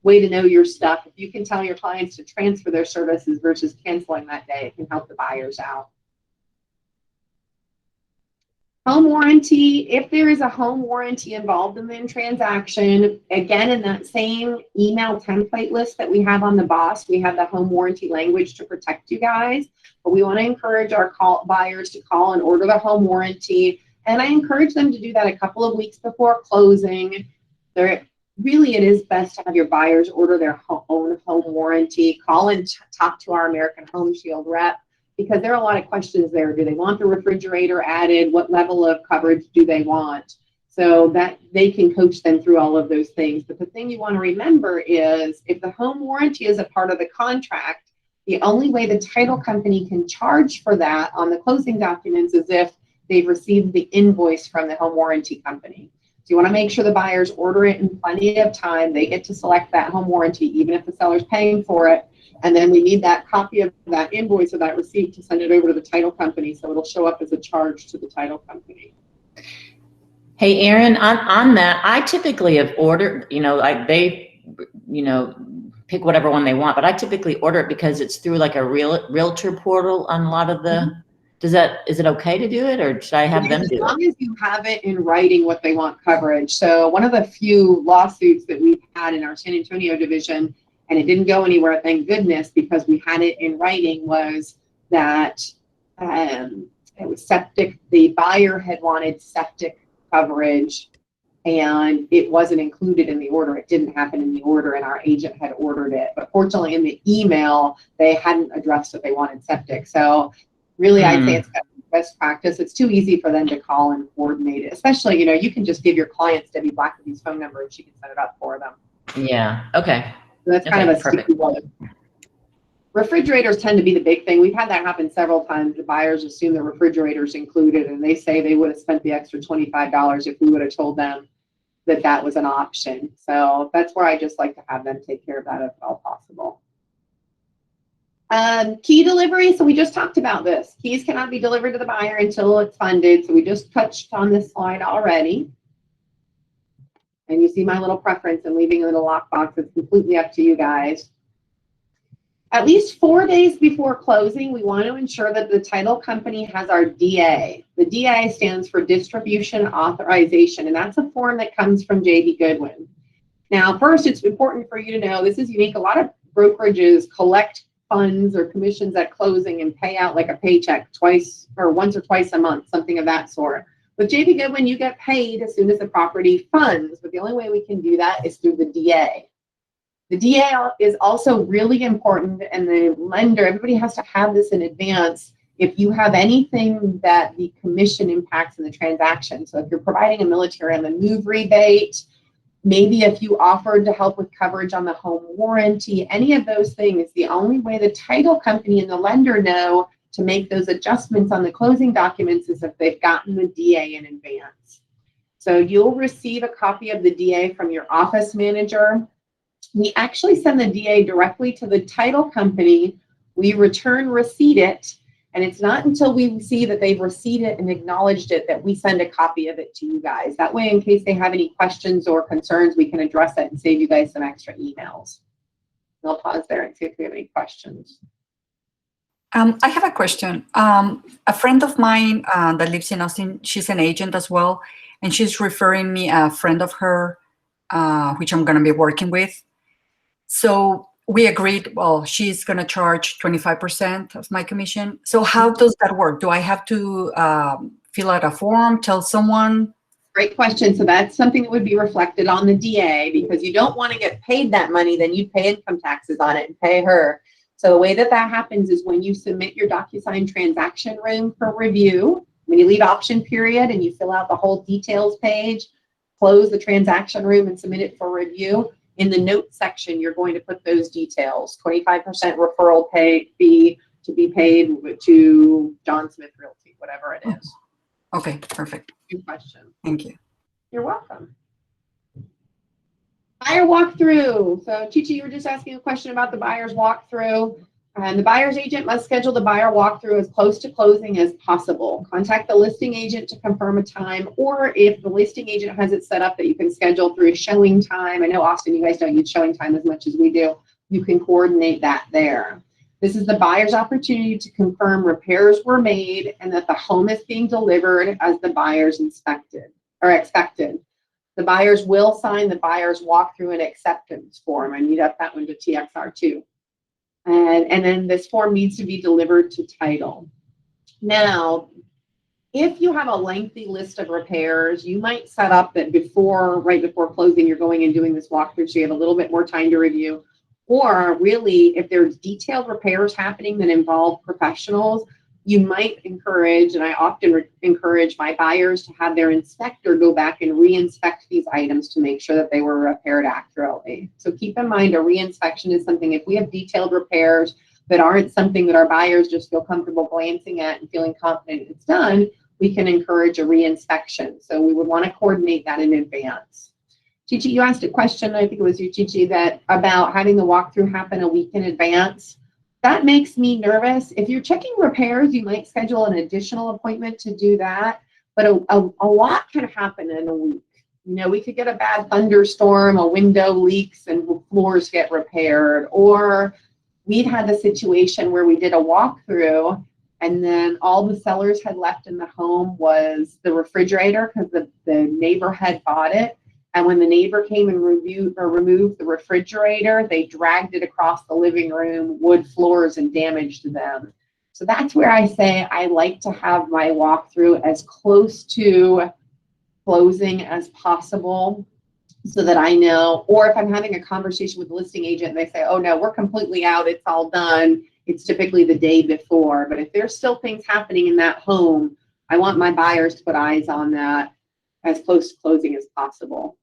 way to know your stuff. If you can tell your clients to transfer their services versus canceling that day, it can help the buyers out. Home warranty, if there is a home warranty involved in the transaction, again, in that same email template list that we have on the BOSS, we have the home warranty language to protect you guys. But we want to encourage our buyers to call and order the home warranty. And I encourage them to do that a couple of weeks before closing. Really, it is best to have your buyers order their own home warranty. Call and talk to our American Home Shield rep, because there are a lot of questions there. Do they want the refrigerator added? What level of coverage do they want? So that they can coach them through all of those things. But the thing you want to remember is if the home warranty is a part of the contract, the only way the title company can charge for that on the closing documents is if they've received the invoice from the home warranty company. So you want to make sure the buyers order it in plenty of time. They get to select that home warranty, even if the seller's paying for it. And then we need that copy of that invoice or that receipt to send it over to the title company, so it'll show up as a charge to the title company. Hey, Erin, on that, I typically have ordered, they pick whatever one they want, but I typically order it because it's through like a realtor portal on a lot of the, is it okay to do it, or should I have them do it? As long as you have it in writing what they want coverage. So one of the few lawsuits that we've had in our San Antonio division, and it didn't go anywhere, thank goodness, because we had it in writing, was that it was septic. The buyer had wanted septic coverage and it wasn't included in the order. It didn't happen in the order and our agent had ordered it. But fortunately in the email, they hadn't addressed that they wanted septic. So really I'd say it's best practice. It's too easy for them to call and coordinate it. Especially, you can just give your clients Debbie Blackaby's phone number and she can set it up for them. Yeah, okay. So that's kind of a sticky one. Refrigerators tend to be the big thing. We've had that happen several times. The buyers assume the refrigerator's included and they say they would have spent the extra $25 if we would have told them that that was an option. So that's where I just like to have them take care of that if at all possible. Key delivery, so we just talked about this. Keys cannot be delivered to the buyer until it's funded. So we just touched on this slide already. And you see my little preference in leaving a little lockbox. It's completely up to you guys. At least 4 days before closing, we want to ensure that the title company has our DA. The DA stands for Distribution Authorization, and that's a form that comes from J.B. Goodwin. Now, first, it's important for you to know this is unique. A lot of brokerages collect funds or commissions at closing and pay out like a paycheck twice or once or twice a month, something of that sort. With J.B. Goodwin, you get paid as soon as the property funds, but the only way we can do that is through the DA. The DA is also really important, and the lender, everybody has to have this in advance if you have anything that the commission impacts in the transaction. So if you're providing a military on the move rebate, maybe if you offered to help with coverage on the home warranty, any of those things, the only way the title company and the lender know to make those adjustments on the closing documents is if they've gotten the DA in advance. So you'll receive a copy of the DA from your office manager. We actually send the DA directly to the title company. We return receipt it, and it's not until we see that they've received it and acknowledged it that we send a copy of it to you guys. That way, in case they have any questions or concerns, we can address it and save you guys some extra emails. I'll pause there and see if we have any questions. I have a question. A friend of mine that lives in Austin, she's an agent as well, and she's referring me a friend of her, which I'm going to be working with. So we agreed, well, she's going to charge 25% of my commission. So how does that work? Do I have to fill out a form, tell someone? Great question. So that's something that would be reflected on the DA, because you don't want to get paid that money, then you'd pay income taxes on it and pay her. So the way that that happens is when you submit your DocuSign transaction room for review, when you leave option period and you fill out the whole details page, close the transaction room and submit it for review, in the notes section, you're going to put those details, 25% referral fee to be paid to John Smith Realty, whatever it is. Okay, perfect. Good question. Thank you. You're welcome. Buyer walkthrough. So Chichi, you were just asking a question about the buyer's walkthrough. And the buyer's agent must schedule the buyer walkthrough as close to closing as possible. Contact the listing agent to confirm a time, or if the listing agent has it set up that you can schedule through showing time. I know, Austin, you guys don't use showing time as much as we do. You can coordinate that there. This is the buyer's opportunity to confirm repairs were made and that the home is being delivered as the buyer's inspected or expected. The buyers will sign the buyer's walkthrough and acceptance form. I need up that one to TXR2. And then this form needs to be delivered to title. Now, if you have a lengthy list of repairs, you might set up that right before closing, you're going and doing this walkthrough so you have a little bit more time to review. Or really, if there's detailed repairs happening that involve professionals, you might encourage, and I often encourage my buyers to have their inspector go back and re-inspect these items to make sure that they were repaired accurately. So keep in mind, a re-inspection is something, if we have detailed repairs that aren't something that our buyers just feel comfortable glancing at and feeling confident it's done, we can encourage a re-inspection. So we would want to coordinate that in advance. Chichi, you asked a question, I think it was you, Chichi, that about having the walkthrough happen a week in advance. That makes me nervous. If you're checking repairs, you might schedule an additional appointment to do that, but a lot can happen in a week. You know, we could get a bad thunderstorm, a window leaks and floors get repaired, or we've had the situation where we did a walkthrough and then all the sellers had left in the home was the refrigerator because the neighbor had bought it. And when the neighbor came and removed the refrigerator, they dragged it across the living room, wood floors, and damaged them. So that's where I say I like to have my walkthrough as close to closing as possible so that I know, or if I'm having a conversation with the listing agent and they say, oh no, we're completely out, it's all done, it's typically the day before. But if there's still things happening in that home, I want my buyers to put eyes on that as close to closing as possible.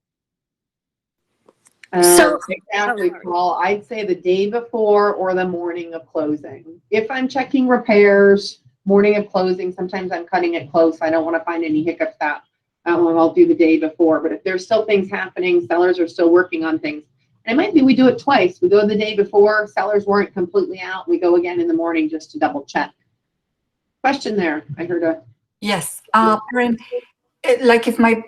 Exactly, Paul. I'd say the day before or the morning of closing. If I'm checking repairs, morning of closing, sometimes I'm cutting it close. I don't want to find any hiccups that I'll do the day before, but if there's still things happening, sellers are still working on things. And it might be we do it twice. We go the day before, sellers weren't completely out. We go again in the morning just to double check. Question there. I heard a. Yes, Erin, like if my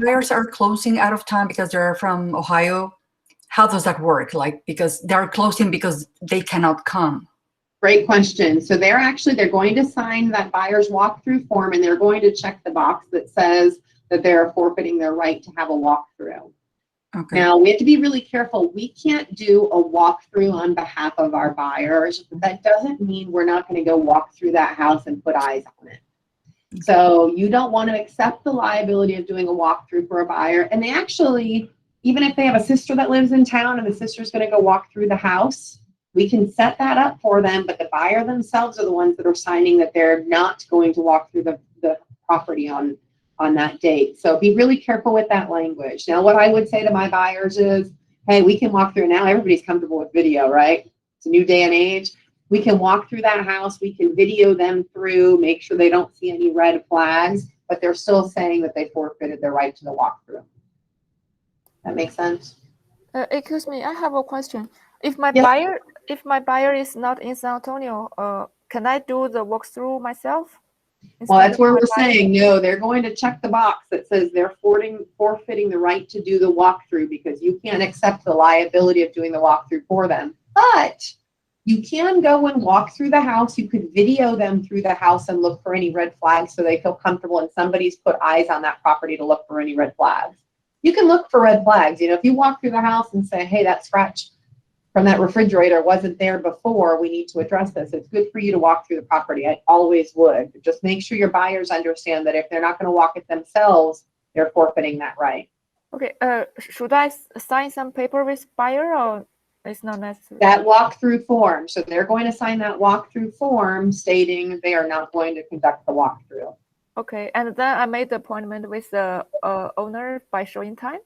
buyers are closing out of town because they're from Ohio, how does that work? Like, because they're closing because they cannot come. Great question. So they're going to sign that buyer's walkthrough form, and they're going to check the box that says that they're forfeiting their right to have a walkthrough. Okay. Now, we have to be really careful. We can't do a walkthrough on behalf of our buyers. But that doesn't mean we're not going to go walk through that house and put eyes on it. So you don't want to accept the liability of doing a walkthrough for a buyer. And they actually, even if they have a sister that lives in town and the sister's going to go walk through the house, we can set that up for them, but the buyer themselves are the ones that are signing that they're not going to walk through the property on that date. So be really careful with that language. Now, what I would say to my buyers is, hey, we can walk through now. Everybody's comfortable with video, right? It's a new day and age. We can walk through that house. We can video them through, make sure they don't see any red flags, but they're still saying that they forfeited their right to the walkthrough. That makes sense? Excuse me, I have a question. If my buyer is not in San Antonio, can I do the walkthrough myself? Well, that's where we're saying, no, they're going to check the box that says they're forfeiting the right to do the walkthrough because you can't accept the liability of doing the walkthrough for them. But you can go and walk through the house. You could video them through the house and look for any red flags so they feel comfortable and somebody's put eyes on that property to look for any red flags. You can look for red flags. You know, if you walk through the house and say, hey, that scratch from that refrigerator wasn't there before, we need to address this. It's good for you to walk through the property. I always would. But just make sure your buyers understand that if they're not going to walk it themselves, they're forfeiting that right. Okay. Should I sign some paper with buyer or it's not necessary? That walkthrough form. So they're going to sign that walkthrough form stating they are not going to conduct the walkthrough. Okay. And then I made the appointment with the owner by showing time?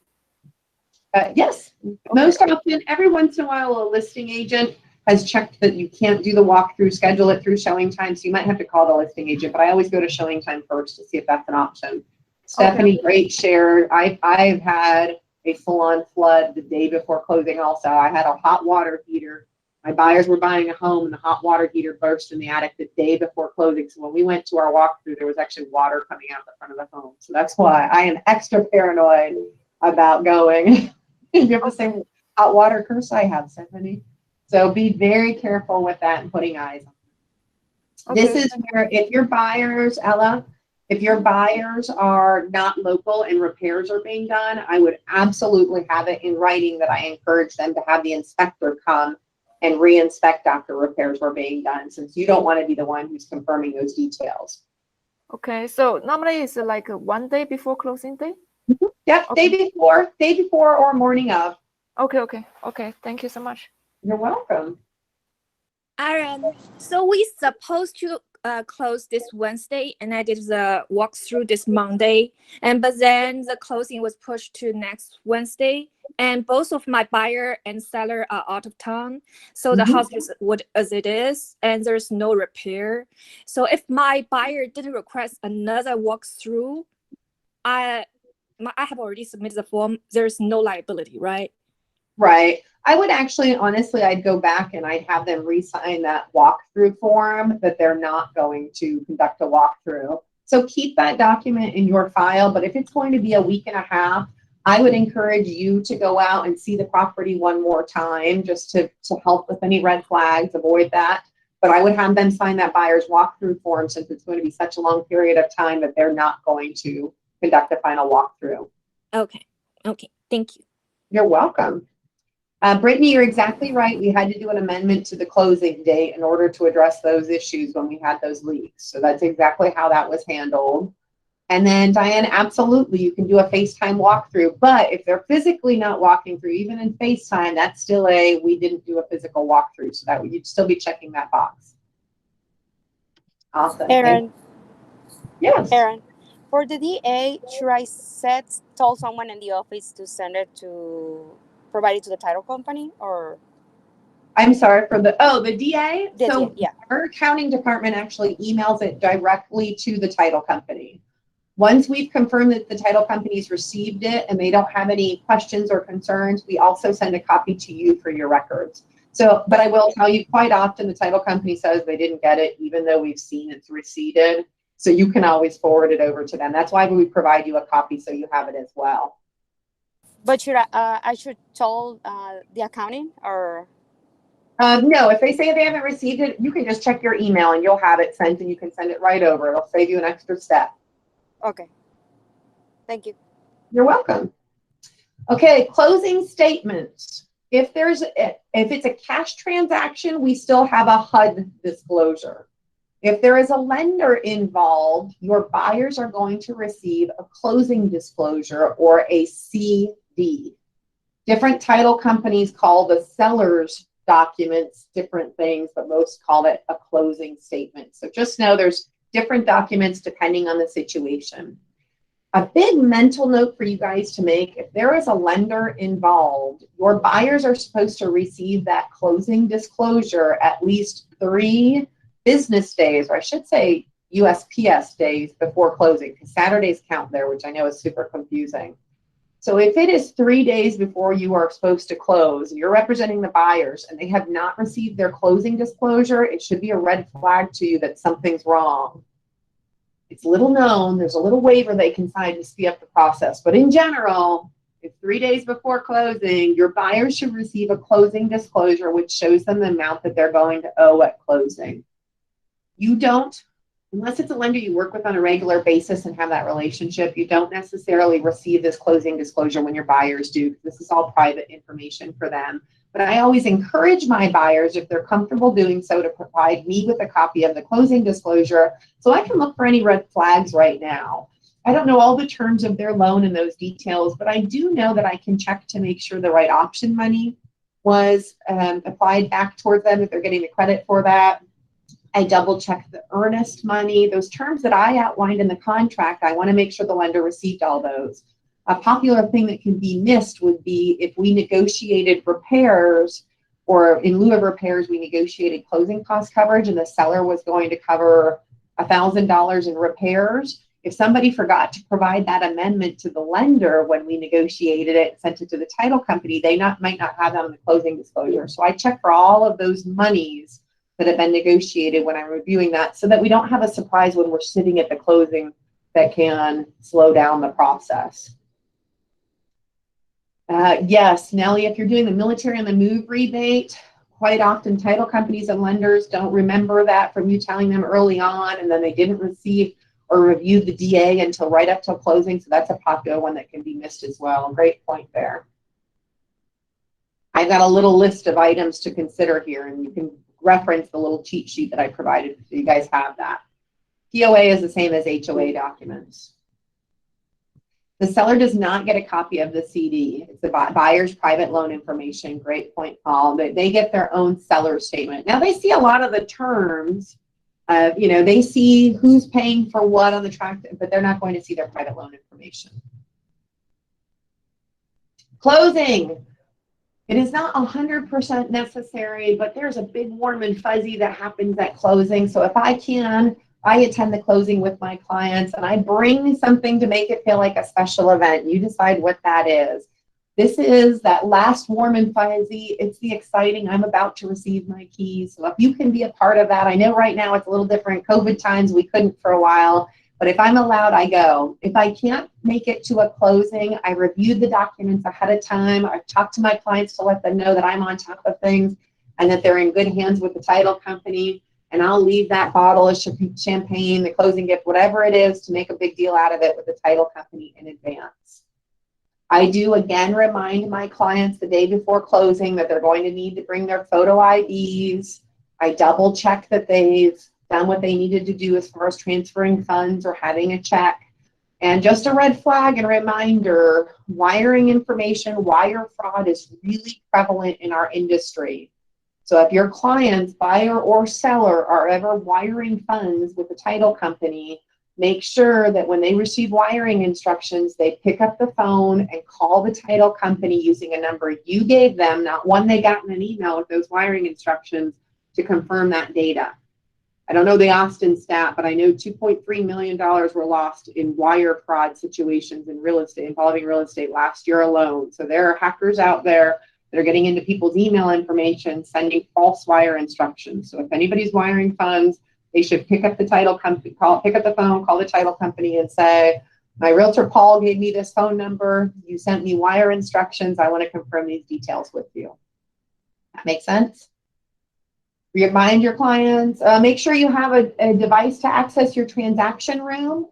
Yes, okay. Most often, every once in a while, a listing agent has checked that you can't do the walkthrough, schedule it through showing time. So you might have to call the listing agent, but I always go to showing time first to see if that's an option. Stephanie, great share. I've had a full-on flood the day before closing also. I had a hot water heater. My buyers were buying a home and the hot water heater burst in the attic the day before closing. So when we went to our walkthrough, there was actually water coming out the front of the home. So that's why I am extra paranoid about going. You have the same hot water curse I have, Stephanie. So be very careful with that and putting eyes on it. Okay. This is where if your buyers, Ella, if your buyers are not local and repairs are being done, I would absolutely have it in writing that I encourage them to have the inspector come and re-inspect after repairs were being done, since you don't want to be the one who's confirming those details. Okay, so normally it's like 1 day before closing day? Mm-hmm. Yep, okay. Day before or morning of. Okay. Thank you so much. You're welcome. Erin, so we supposed to close this Wednesday, and I did the walkthrough this Monday, but then the closing was pushed to next Wednesday, and both of my buyer and seller are out of town, so the house is what as it is, and there's no repair. So if my buyer didn't request another walkthrough, I have already submitted the form. There's no liability, right? Right. I would actually, honestly, I'd go back and I'd have them re-sign that walkthrough form that they're not going to conduct a walkthrough. So keep that document in your file. But if it's going to be a week and a half, I would encourage you to go out and see the property one more time just to help with any red flags, avoid that. But I would have them sign that buyer's walkthrough form since it's going to be such a long period of time that they're not going to conduct a final walkthrough. Okay. Thank you. You're welcome. Brittany, you're exactly right. We had to do an amendment to the closing date in order to address those issues when we had those leaks. So that's exactly how that was handled. And then Diane, absolutely, you can do a FaceTime walkthrough. But if they're physically not walking through, even in FaceTime, that's still we didn't do a physical walkthrough. So that you'd still be checking that box. Awesome. Erin. Yes. Erin, for the DA, should I tell someone in the office to send it provide it to the title company, or? I'm sorry, for the DA? Yeah. Our accounting department actually emails it directly to the title company. Once we've confirmed that the title company's received it and they don't have any questions or concerns, we also send a copy to you for your records. So, but I will tell you, quite often the title company says they didn't get it, even though we've seen it's receipted. So you can always forward it over to them. That's why we provide you a copy so you have it as well. But should I should tell the accounting or? No, if they say they haven't received it, you can just check your email and you'll have it sent and you can send it right over. It'll save you an extra step. Okay. Thank you. You're welcome. Okay, closing statements. If it's a cash transaction, we still have a HUD disclosure. If there is a lender involved, your buyers are going to receive a closing disclosure or a CD. Different title companies call the seller's documents different things, but most call it a closing statement. So just know there's different documents depending on the situation. A big mental note for you guys to make, if there is a lender involved, your buyers are supposed to receive that closing disclosure at least 3 business days, or I should say USPS days before closing, because Saturdays count there, which I know is super confusing. So if it is 3 days before you are supposed to close, you're representing the buyers and they have not received their closing disclosure, it should be a red flag to you that something's wrong. It's little known, there's a little waiver they can sign to speed up the process. But in general, if 3 days before closing, your buyers should receive a closing disclosure, which shows them the amount that they're going to owe at closing. You don't, unless it's a lender you work with on a regular basis and have that relationship, you don't necessarily receive this closing disclosure when your buyers do. This is all private information for them. But I always encourage my buyers, if they're comfortable doing so, to provide me with a copy of the closing disclosure so I can look for any red flags right now. I don't know all the terms of their loan and those details, but I do know that I can check to make sure the right option money was applied back towards them if they're getting the credit for that. I double check the earnest money. Those terms that I outlined in the contract, I want to make sure the lender received all those. A popular thing that can be missed would be if we negotiated repairs, or in lieu of repairs, we negotiated closing cost coverage and the seller was going to cover $1,000 in repairs. If somebody forgot to provide that amendment to the lender when we negotiated it, sent it to the title company, they might not have that on the closing disclosure. So I check for all of those monies that have been negotiated when I'm reviewing that so that we don't have a surprise when we're sitting at the closing that can slow down the process. Yes, Nellie, if you're doing the military on the move rebate, quite often title companies and lenders don't remember that from you telling them early on, and then they didn't receive or review the DA until right up till closing. So that's a popular one that can be missed as well. Great point there. I've got a little list of items to consider here, and you can reference the little cheat sheet that I provided so you guys have that. POA is the same as HOA documents. The seller does not get a copy of the CD. It's the buyer's private loan information. Great point, Paul. They get their own seller statement. Now they see a lot of the terms. They see who's paying for what on the tract, but they're not going to see their private loan information. Closing. It is not 100% necessary, but there's a big warm and fuzzy that happens at closing. So if I can, I attend the closing with my clients and I bring something to make it feel like a special event. You decide what that is. This is that last warm and fuzzy. It's the exciting, I'm about to receive my keys. So if you can be a part of that, I know right now it's a little different. COVID times, we couldn't for a while, but if I'm allowed, I go. If I can't make it to a closing, I reviewed the documents ahead of time. I've talked to my clients to let them know that I'm on top of things and that they're in good hands with the title company. And I'll leave that bottle of champagne, the closing gift, whatever it is, to make a big deal out of it with the title company in advance. I do again remind my clients the day before closing that they're going to need to bring their photo IDs. I double check that they've done what they needed to do as far as transferring funds or having a check. And just a red flag and reminder, wiring information, wire fraud is really prevalent in our industry. So if your clients, buyer or seller, are ever wiring funds with the title company, make sure that when they receive wiring instructions, they pick up the phone and call the title company using a number you gave them, not one they got in an email with those wiring instructions, to confirm that data. I don't know the Austin stat, but I know $2.3 million were lost in wire fraud situations in real estate, involving real estate last year alone. So there are hackers out there that are getting into people's email information, sending false wire instructions. So if anybody's wiring funds, they should pick up the title company, pick up the phone, call the title company and say, my realtor Paul gave me this phone number. You sent me wire instructions. I want to confirm these details with you. That makes sense? Remind your clients, make sure you have a device to access your transaction room.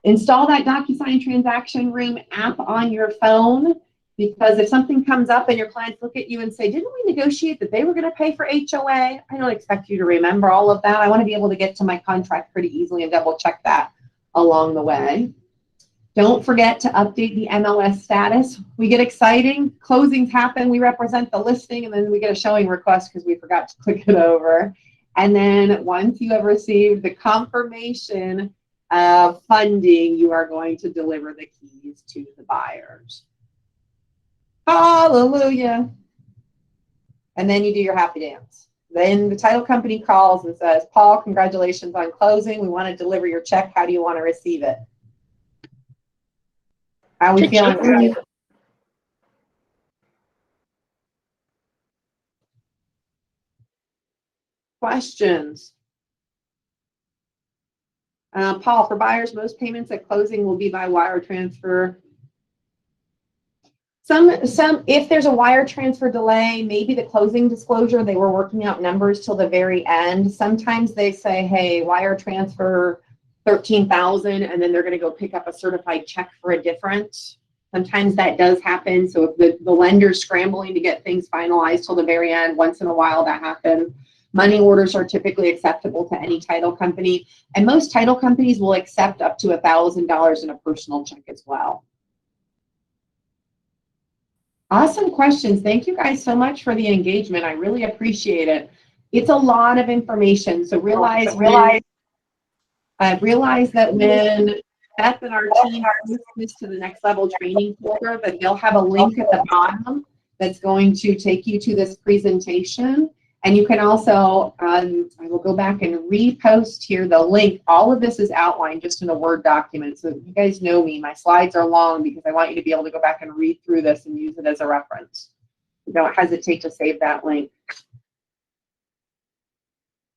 Install that DocuSign transaction room app on your phone, because if something comes up and your clients look at you and say, didn't we negotiate that they were going to pay for HOA? I don't expect you to remember all of that. I want to be able to get to my contract pretty easily and double check that along the way. Don't forget to update the MLS status. We get exciting, closings happen, we represent the listing, and then we get a showing request because we forgot to click it over. And then once you have received the confirmation of funding, you are going to deliver the keys to the buyers. Hallelujah. And then you do your happy dance. Then the title company calls and says, Paul, congratulations on closing. We want to deliver your check. How do you want to receive it? How are we feeling? Questions? Paul, for buyers, most payments at closing will be by wire transfer. Some, if there's a wire transfer delay, maybe the closing disclosure, they were working out numbers till the very end. Sometimes they say, hey, wire transfer 13,000, and then they're going to go pick up a certified check for a difference. Sometimes that does happen. So if the lender's scrambling to get things finalized till the very end, once in a while that happens. Money orders are typically acceptable to any title company, and most title companies will accept up to $1,000 in a personal check as well. Awesome questions. Thank you guys so much for the engagement. I really appreciate it. It's a lot of information. So realize that when Beth and our team post this to the next level training folder, that they'll have a link at the bottom that's going to take you to this presentation. And you can also, I will go back and repost here the link. All of this is outlined just in a Word document. So you guys know me, my slides are long because I want you to be able to go back and read through this and use it as a reference. Don't hesitate to save that link.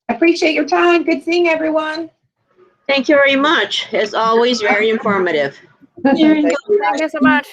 I appreciate your time. Good seeing everyone. Thank you very much. As always, very informative. Erin, Thank you so much.